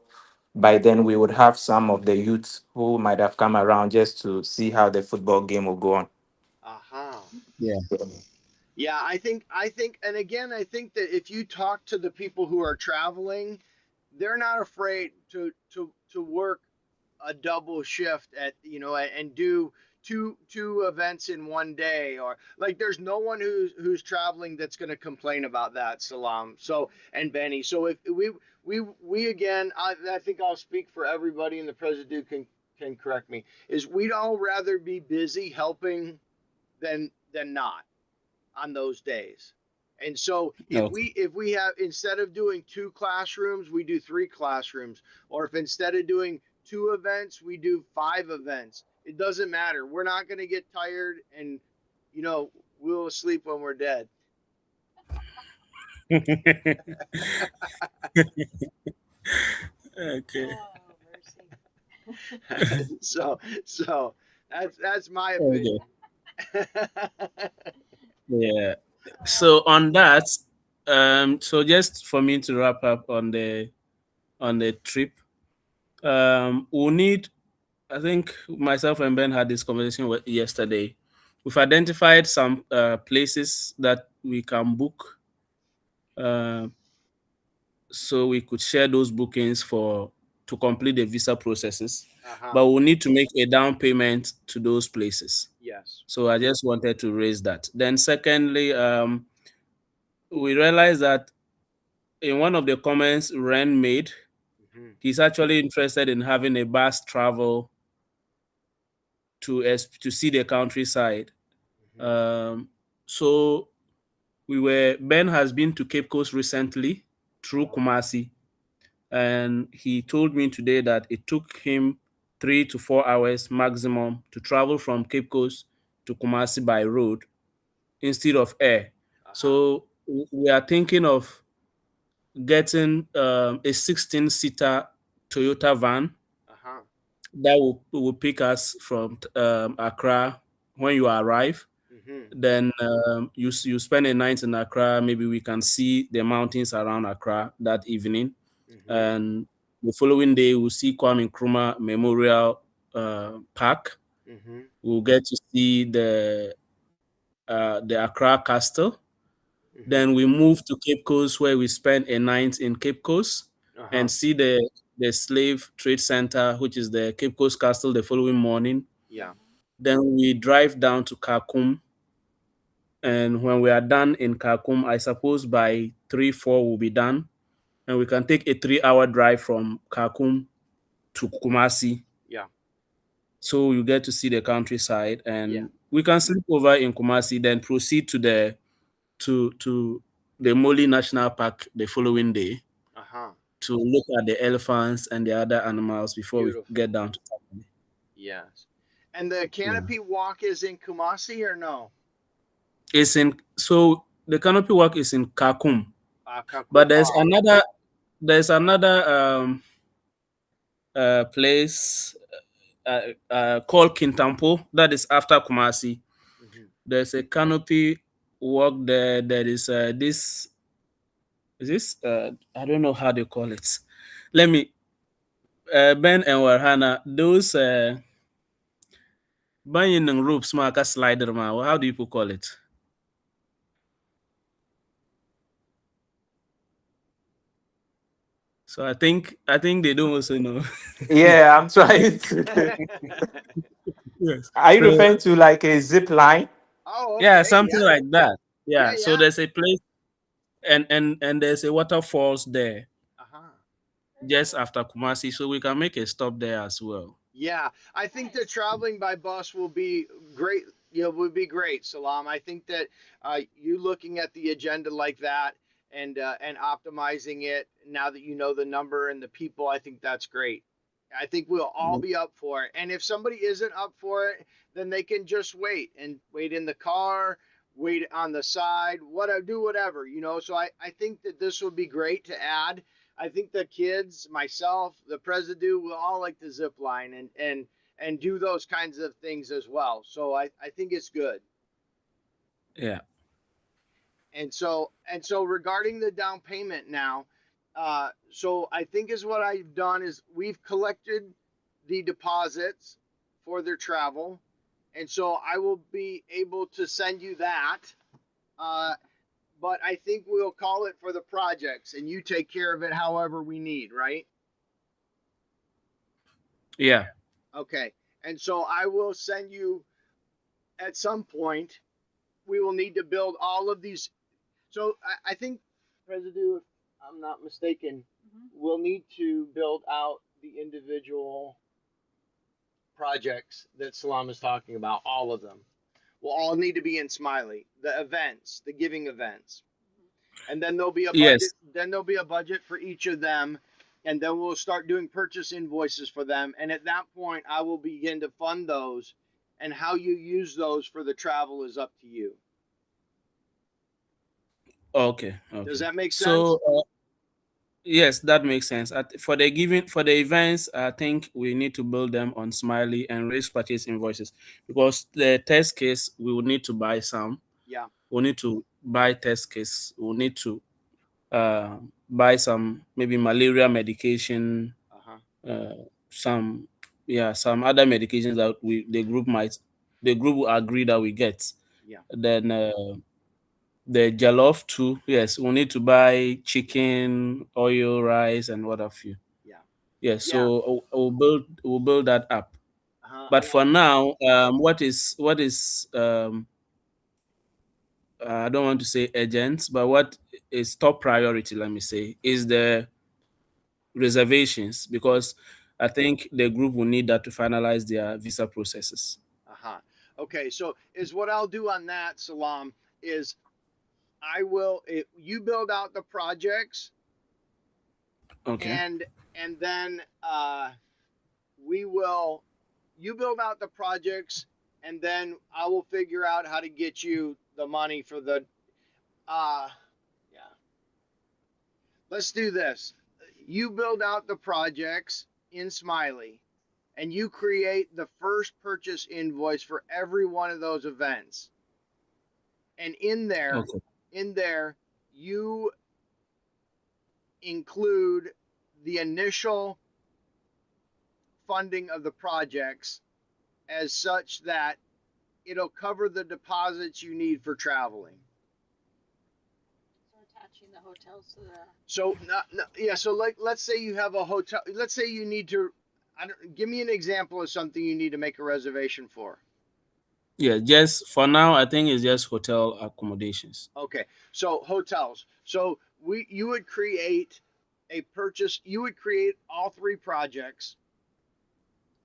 Speaker 5: by then we would have some of the youth who might have come around just to see how the football game will go on.
Speaker 1: Uh-huh.
Speaker 3: Yeah.
Speaker 1: Yeah, I think and again, I think that if you talk to the people who are traveling, they're not afraid to work a double shift at, and do two events in one day, or like there's no one who's traveling that's going to complain about that, Salam. So, and Benny. So if we again, I think I'll speak for everybody, and the president can correct me, is we'd all rather be busy helping than not on those days. And so if
Speaker 3: Okay.
Speaker 1: we have, instead of doing two classrooms, we do three classrooms, or if instead of doing two events, we do five events. It doesn't matter. We're not going to get tired, and we'll sleep when we're dead.
Speaker 3: Okay.
Speaker 2: Oh,
Speaker 1: So that's my
Speaker 3: Okay.
Speaker 1: opinion.
Speaker 3: Yeah. So on that, so just for me to wrap up on the trip, we'll need. I think myself and Ben had this conversation yesterday. We've identified some places that we can book, uh, so we could share those bookings to complete the visa processes.
Speaker 1: Uh-huh.
Speaker 3: But we'll need to make a down payment to those places.
Speaker 1: Yes.
Speaker 3: So I just wanted to raise that. Then, secondly, we realized that in one of the comments Ren made,
Speaker 1: Mm-hmm.
Speaker 3: he's actually interested in having a bus travel to see the countryside.
Speaker 1: Mm-hmm.
Speaker 3: Um, so Ben has been to Cape Coast recently through
Speaker 1: Uh-huh.
Speaker 3: Kumasi, and he told me today that it took him 3 to 4 hours maximum to travel from Cape Coast to Kumasi by road instead of air.
Speaker 1: Uh-huh.
Speaker 3: So we are thinking of getting a 16-seater Toyota van
Speaker 1: Uh-huh.
Speaker 3: that will pick us from Accra when you arrive.
Speaker 1: Mm-hmm.
Speaker 3: Then you spend a night in Accra. Maybe we can see the mountains around Accra that evening,
Speaker 1: Mm-hmm.
Speaker 3: and the following day we'll see Kwame Nkrumah Memorial Park.
Speaker 1: Mm-hmm.
Speaker 3: We'll get to see the Accra Castle.
Speaker 1: Mm-hmm.
Speaker 3: Then we move to Cape Coast, where we spend a night in Cape Coast
Speaker 1: Uh-huh.
Speaker 3: and see the slave trade center, which is the Cape Coast Castle, the following morning.
Speaker 1: Yeah.
Speaker 3: Then we drive down to Khartoum, and when we are done in Khartoum, I suppose by 3-4 we'll be done, and we can take a 3-hour drive from Khartoum to Kumasi.
Speaker 1: Yeah.
Speaker 3: So you get to see the countryside,
Speaker 1: Yeah.
Speaker 3: and we can sleep over in Kumasi, then proceed to the Moli National Park the following day
Speaker 1: Uh-huh.
Speaker 3: to look at the elephants and the other animals before we
Speaker 1: Beautiful.
Speaker 3: get down to Taipei.
Speaker 1: Yes. And the
Speaker 3: Yeah.
Speaker 1: canopy walk is in Kumasi or no?
Speaker 3: So the canopy walk is in Khartoum, but
Speaker 1: Kakum.
Speaker 3: there's there's another place called Kintampo that is after Kumasi.
Speaker 1: Mhm.
Speaker 3: There's a canopy walk there. There is this is this I don't know how they call it. Let me Ben and Warihana, those buying ropes marker slider ma. How do people call it? So I think they don't also know.
Speaker 5: Yeah, I'm trying to.
Speaker 3: Yes.
Speaker 5: Are you
Speaker 3: So
Speaker 5: referring to like a zip line?
Speaker 1: Oh,
Speaker 3: yeah,
Speaker 1: okay.
Speaker 3: something
Speaker 1: Yeah.
Speaker 3: like that.
Speaker 1: Yeah,
Speaker 3: Yeah. So
Speaker 1: yeah.
Speaker 3: there's a place and there's a waterfalls there
Speaker 1: Uh-huh.
Speaker 3: just after Kumasi, so we can make a stop there as well.
Speaker 1: Yeah, I think that traveling by bus will be great. Would be great, Salam. I think that you looking at the agenda like that and optimizing it now that you know the number and the people, I think that's great. I think we'll all be up for it. And if somebody isn't up for it, then they can just wait in the car, wait on the side, do whatever, So I think that this would be great to add. I think the kids, myself, the president, will all like the zip line and do those kinds of things as well. So I think it's good.
Speaker 3: Yeah.
Speaker 1: And so regarding the down payment now, so I think is what I've done is we've collected the deposits for their travel, and so I will be able to send you that. Uh, but I think we'll call it for the projects, and you take care of it however we need, right?
Speaker 3: Yeah.
Speaker 1: Okay. And so I will send you at some point, we will need to build all of these. So I think, President, if I'm not mistaken, we'll need to build out the individual projects that Salam is talking about, all of them. Will all need to be in Smiley, the events, the giving events. And then there'll be a budget.
Speaker 3: Yes.
Speaker 1: Then there'll be a budget for each of them, and then we'll start doing purchase invoices for them. And at that point, I will begin to fund those, and how you use those for the travel is up to you.
Speaker 3: Okay.
Speaker 1: Does
Speaker 3: Okay.
Speaker 1: that make sense?
Speaker 3: So yes, that makes sense. For the events, I think we need to build them on Smiley and raise purchase invoices because the test case we will need to buy some.
Speaker 1: Yeah.
Speaker 3: We'll need to buy test case. We'll need to buy some maybe malaria medication,
Speaker 1: Uh huh.
Speaker 3: some some other medications that the group will agree that we get.
Speaker 1: Yeah.
Speaker 3: Then the jollof too. Yes, we need to buy chicken, oil, rice, and what have you.
Speaker 1: Yeah.
Speaker 3: Yes,
Speaker 1: Yeah.
Speaker 3: so we'll build that up.
Speaker 1: Uh huh.
Speaker 3: But for now, what is I don't want to say urgent, but what is top priority? Let me say is the reservations because I think the group will need that to finalize their visa processes.
Speaker 1: Uh huh. Okay. So is what I'll do on that, Salam, is I will you build out the projects
Speaker 3: Okay.
Speaker 1: and then we will you build out the projects and then I will figure out how to get you the money for the yeah. Let's do this. You build out the projects in Smiley and you create the first purchase invoice for every one of those events. And
Speaker 3: Okay.
Speaker 1: in there you include the initial funding of the projects as such that it'll cover the deposits you need for traveling.
Speaker 2: So attaching the hotels to the.
Speaker 1: So, yeah. So, like, let's say you have a hotel. Let's say you need to. Give me an example of something you need to make a reservation for.
Speaker 3: Yeah, just for now, I think it's just hotel accommodations.
Speaker 1: Okay. So hotels. So you would create a purchase. You would create all three projects,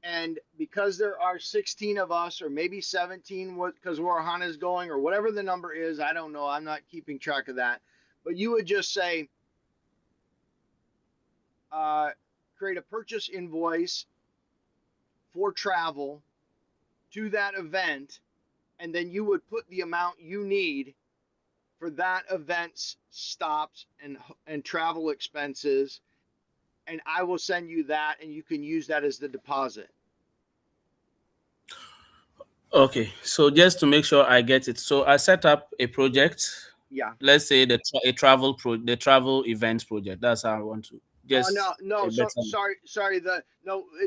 Speaker 1: and because there are 16 of us, or maybe 17, because Warihana is going, or whatever the number is, I don't know. I'm not keeping track of that. But you would just say, uh, create a purchase invoice for travel to that event, and then you would put the amount you need for that event's stops and travel expenses, and I will send you that, and you can use that as the deposit.
Speaker 3: Okay, so just to make sure I get it, so I set up a project.
Speaker 1: Yeah.
Speaker 3: Let's say the travel events project. That's how I want to.
Speaker 1: Oh
Speaker 3: Just
Speaker 1: no.
Speaker 3: a
Speaker 1: So
Speaker 3: better.
Speaker 1: sorry.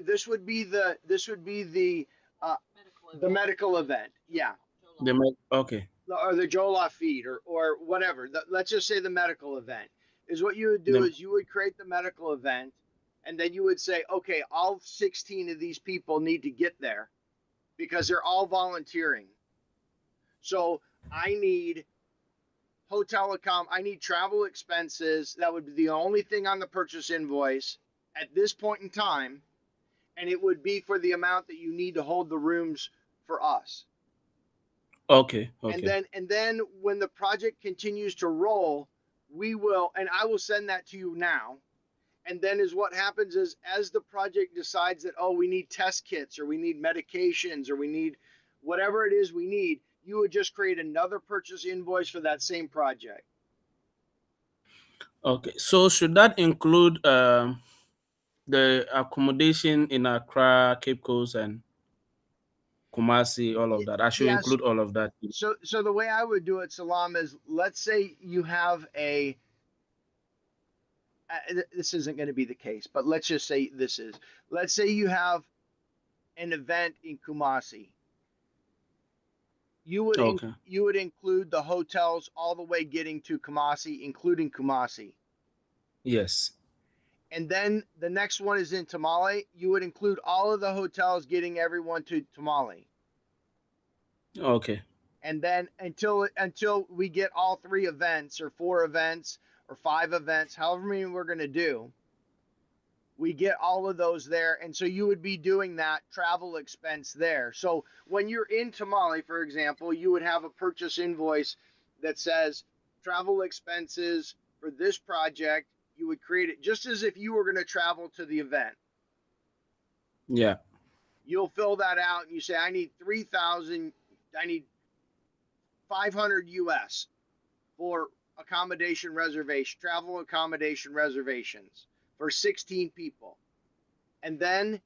Speaker 1: This would be the medical event. Yeah.
Speaker 3: Okay.
Speaker 1: Or the Jola feed or whatever. Let's just say the medical event is what you would do
Speaker 3: The,
Speaker 1: is you would create the medical event, and then you would say, okay, all 16 of these people need to get there because they're all volunteering. So I need I need travel expenses. That would be the only thing on the purchase invoice at this point in time, and it would be for the amount that you need to hold the rooms for us.
Speaker 3: okay.
Speaker 1: And then when the project continues to roll, I will send that to you now. And then what happens is as the project decides that, oh, we need test kits or we need medications or we need whatever it is we need, you would just create another purchase invoice for that same project.
Speaker 3: Okay. So should that include the accommodation in Accra, Cape Coast, and Kumasi, all of that? I should
Speaker 1: Yes.
Speaker 3: include all of that.
Speaker 1: So the way I would do it, Salam, is let's say you have this isn't going to be the case, but let's just say this is. Let's say you have an event in Kumasi. You would include the hotels all the way getting to Kumasi, including Kumasi.
Speaker 3: Yes.
Speaker 1: And then the next one is in Tamale. You would include all of the hotels getting everyone to Tamale.
Speaker 3: Okay.
Speaker 1: And then until we get all 3 events or 4 events or 5 events, however many we're going to do, we get all of those there. And so you would be doing that travel expense there. So when you're in Tamale, for example, you would have a purchase invoice that says travel expenses for this project. You would create it just as if you were going to travel to the event.
Speaker 3: Yeah.
Speaker 1: You'll fill that out and you say, I need 500 US for travel accommodation reservations for 16 people. And then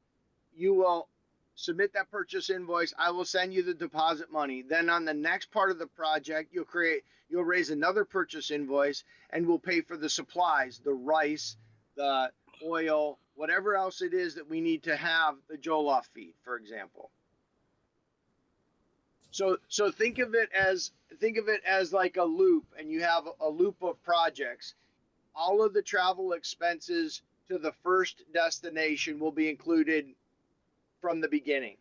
Speaker 1: you will submit that purchase invoice. I will send you the deposit money. Then on the next part of the project, you'll raise another purchase invoice and we'll pay for the supplies, the rice, the oil, whatever else it is that we need to have the Jollof feed, for example. So think of it as like a loop, and you have a loop of projects. All of the travel expenses to the first destination will be included from the beginning.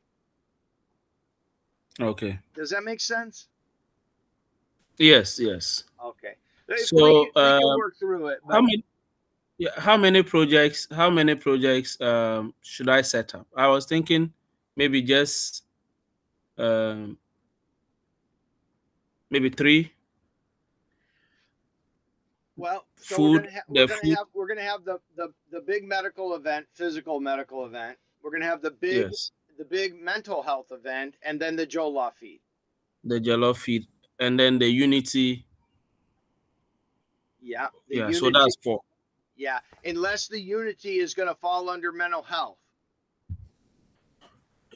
Speaker 3: Okay.
Speaker 1: Does that make sense?
Speaker 3: Yes.
Speaker 1: Okay.
Speaker 3: So
Speaker 1: we can work through it. But
Speaker 3: how many projects should I set up? I was thinking maybe just maybe 3.
Speaker 1: Well, so
Speaker 3: Food,
Speaker 1: we're gonna have the big medical event, physical medical event. We're gonna have the big
Speaker 3: yes,
Speaker 1: mental health event, and then the Jollof feed.
Speaker 3: the Jollof feed, and then the Unity.
Speaker 1: Yeah.
Speaker 3: So that's 4.
Speaker 1: Yeah, unless the Unity is going to fall under mental health.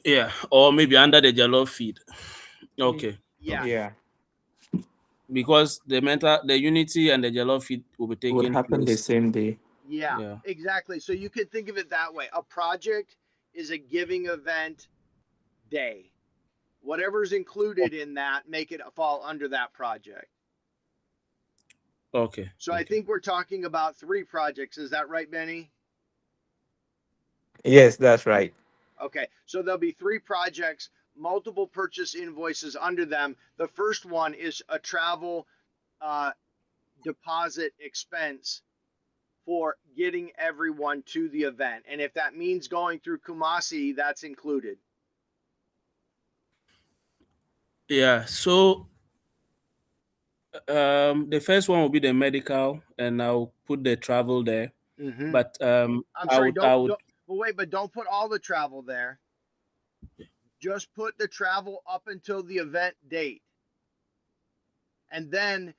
Speaker 3: Yeah, or maybe under the Jollof feed. Okay.
Speaker 1: Yeah.
Speaker 5: Yeah.
Speaker 3: Because the Unity and the Jollof feed will be
Speaker 5: It would
Speaker 3: taking
Speaker 5: happen the
Speaker 3: place.
Speaker 5: same day.
Speaker 1: Yeah, exactly. So you could think of it that way. A project is a giving event day. Whatever's included in that, make it fall under that project.
Speaker 3: Okay.
Speaker 1: So I think we're talking about 3 projects. Is that right, Benny?
Speaker 5: Yes, that's right.
Speaker 1: Okay. So there'll be 3 projects, multiple purchase invoices under them. The first one is a travel deposit expense for getting everyone to the event. And if that means going through Kumasi, that's included.
Speaker 3: Yeah. So the first one will be the medical, and I'll put the travel there.
Speaker 1: Mm-hmm.
Speaker 3: But
Speaker 1: I'm sorry, but don't put all the travel there. Just put the travel up until the event date. And then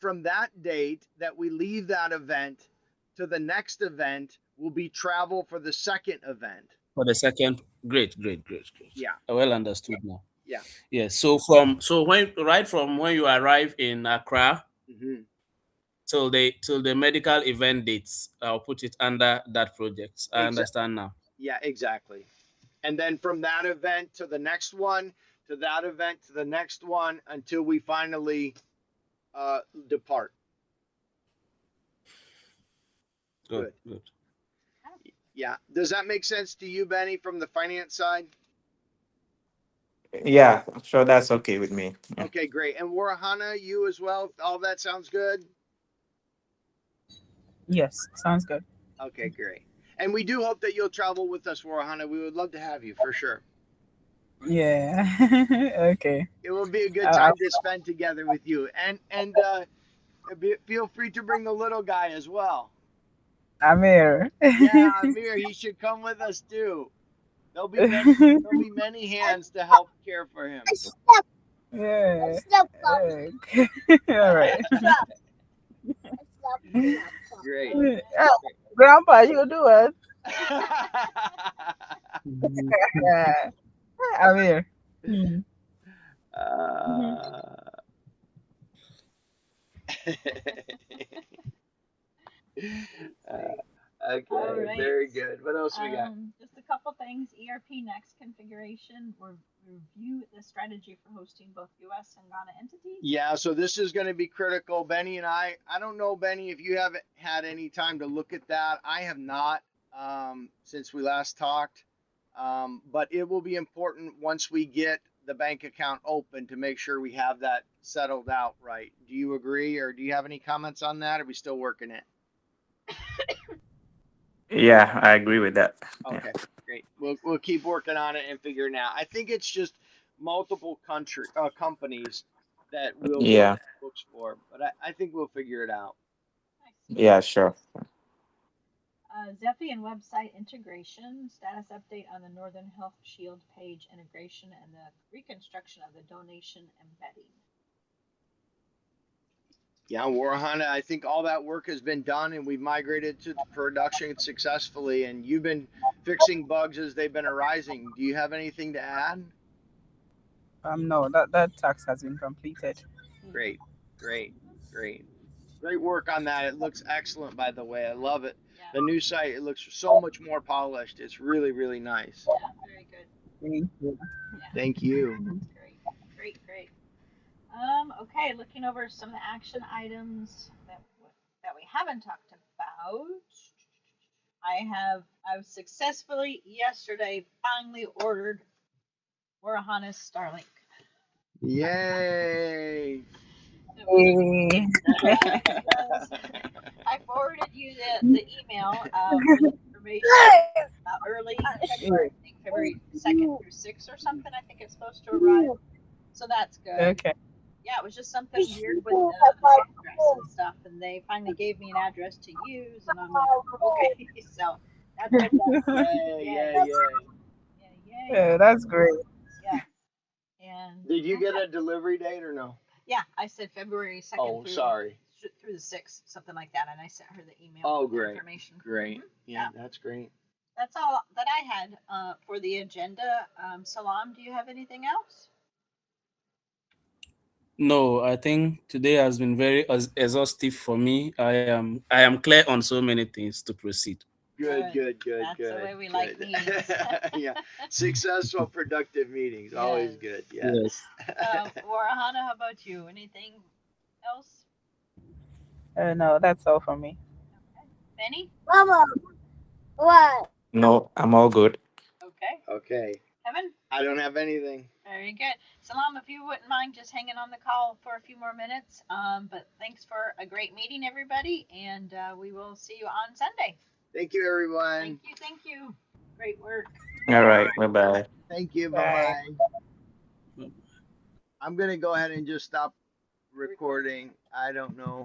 Speaker 1: from that date that we leave that event to the next event, will be travel for the second event.
Speaker 3: For the second, great.
Speaker 1: Yeah.
Speaker 3: Well understood now.
Speaker 1: Yeah.
Speaker 3: Yes. So from when you arrive in Accra till the medical event dates, I'll put it under that project. I understand now.
Speaker 1: Yeah, exactly. And then from that event to the next one, to that event to the next one, until we finally depart.
Speaker 3: Good.
Speaker 1: Yeah. Does that make sense to you, Benny, from the finance side?
Speaker 5: Yeah, sure, that's okay with me. Yeah.
Speaker 1: Okay, great. And Warihana, you as well? All that sounds good?
Speaker 4: Yes, sounds good.
Speaker 1: Okay, great. And we do hope that you'll travel with us, Warihana. We would love to have you for sure.
Speaker 4: Yeah. Okay.
Speaker 1: It will be a good time to spend together with you. And feel free to bring the little guy as well.
Speaker 4: Amir.
Speaker 1: Yeah, Amir, he should come with us too. There'll be many hands to help care for him.
Speaker 4: Yeah. Okay. All right.
Speaker 1: Great.
Speaker 4: Grandpa, you do it. Yeah. Amir.
Speaker 1: Okay,
Speaker 2: right.
Speaker 1: very good. What else we got?
Speaker 2: Just a couple things. ERP Next configuration. Review the strategy for hosting both US and Ghana entities.
Speaker 1: Yeah, so this is going to be critical. Benny and I don't know, Benny, if you haven't had any time to look at that. I have not since we last talked. But it will be important once we get the bank account open to make sure we have that settled out right. Do you agree, or do you have any comments on that? Are we still working it?
Speaker 5: Yeah, I agree with that.
Speaker 1: Okay,
Speaker 5: Yeah.
Speaker 1: great. We'll keep working on it and figuring it out. I think it's just multiple companies that we'll
Speaker 5: Yeah.
Speaker 1: books for, but I think we'll figure it out.
Speaker 5: Yeah, sure.
Speaker 2: Zephy and website integration, status update on the Northern Health Shield page integration, and the reconstruction of the donation embedding.
Speaker 1: Yeah, Warihana, I think all that work has been done and we've migrated to production successfully, and you've been fixing bugs as they've been arising. Do you have anything to add?
Speaker 4: No, that task has been completed.
Speaker 1: Great. Great work on that. It looks excellent, by the way. I love it.
Speaker 2: Yeah.
Speaker 1: The new site, it looks so much more polished. It's really, really nice.
Speaker 2: Yeah, very good.
Speaker 4: Thank you.
Speaker 2: Yeah.
Speaker 1: Thank you.
Speaker 2: Great. Okay, looking over some of the action items that we haven't talked about. I've successfully yesterday finally ordered Warihana's Starlink.
Speaker 1: Yay!
Speaker 2: I forwarded you the email for the information early February, I think February 2nd through 6th or something. I think it's supposed to arrive. So that's good.
Speaker 4: Okay.
Speaker 2: Yeah, it was just something weird with the address and stuff, and they finally gave me an address to use, and I'm like, okay, so that's good.
Speaker 1: Yay.
Speaker 4: Yeah, that's great.
Speaker 2: Yeah. And
Speaker 1: Did you get a delivery date or no?
Speaker 2: yeah, I said February 2nd through the 6th, something like that, and I sent her the email with the information.
Speaker 1: Great. Yeah, that's great.
Speaker 2: That's all that I had for the agenda. Salam, do you have anything else?
Speaker 3: No, I think today has been very exhaustive for me. I am clear on so many things to proceed.
Speaker 1: Good.
Speaker 2: That's the way we like meetings.
Speaker 1: Yeah, successful, productive meetings. Yes. Always good. Yes.
Speaker 2: Warihana, how about you? Anything else?
Speaker 4: No, that's all for me.
Speaker 2: Okay. Benny?
Speaker 6: Mama, what?
Speaker 5: No, I'm all good.
Speaker 1: Okay.
Speaker 2: Kevin?
Speaker 1: I don't have anything.
Speaker 2: Very good. Salam, if you wouldn't mind just hanging on the call for a few more minutes. But thanks for a great meeting, everybody, and we will see you on Sunday.
Speaker 1: Thank you, everyone.
Speaker 2: Thank you. Great work.
Speaker 5: All right. Bye-bye.
Speaker 1: Thank you.
Speaker 4: Bye.
Speaker 1: Bye-bye. I'm going to go ahead and just stop recording. I don't know.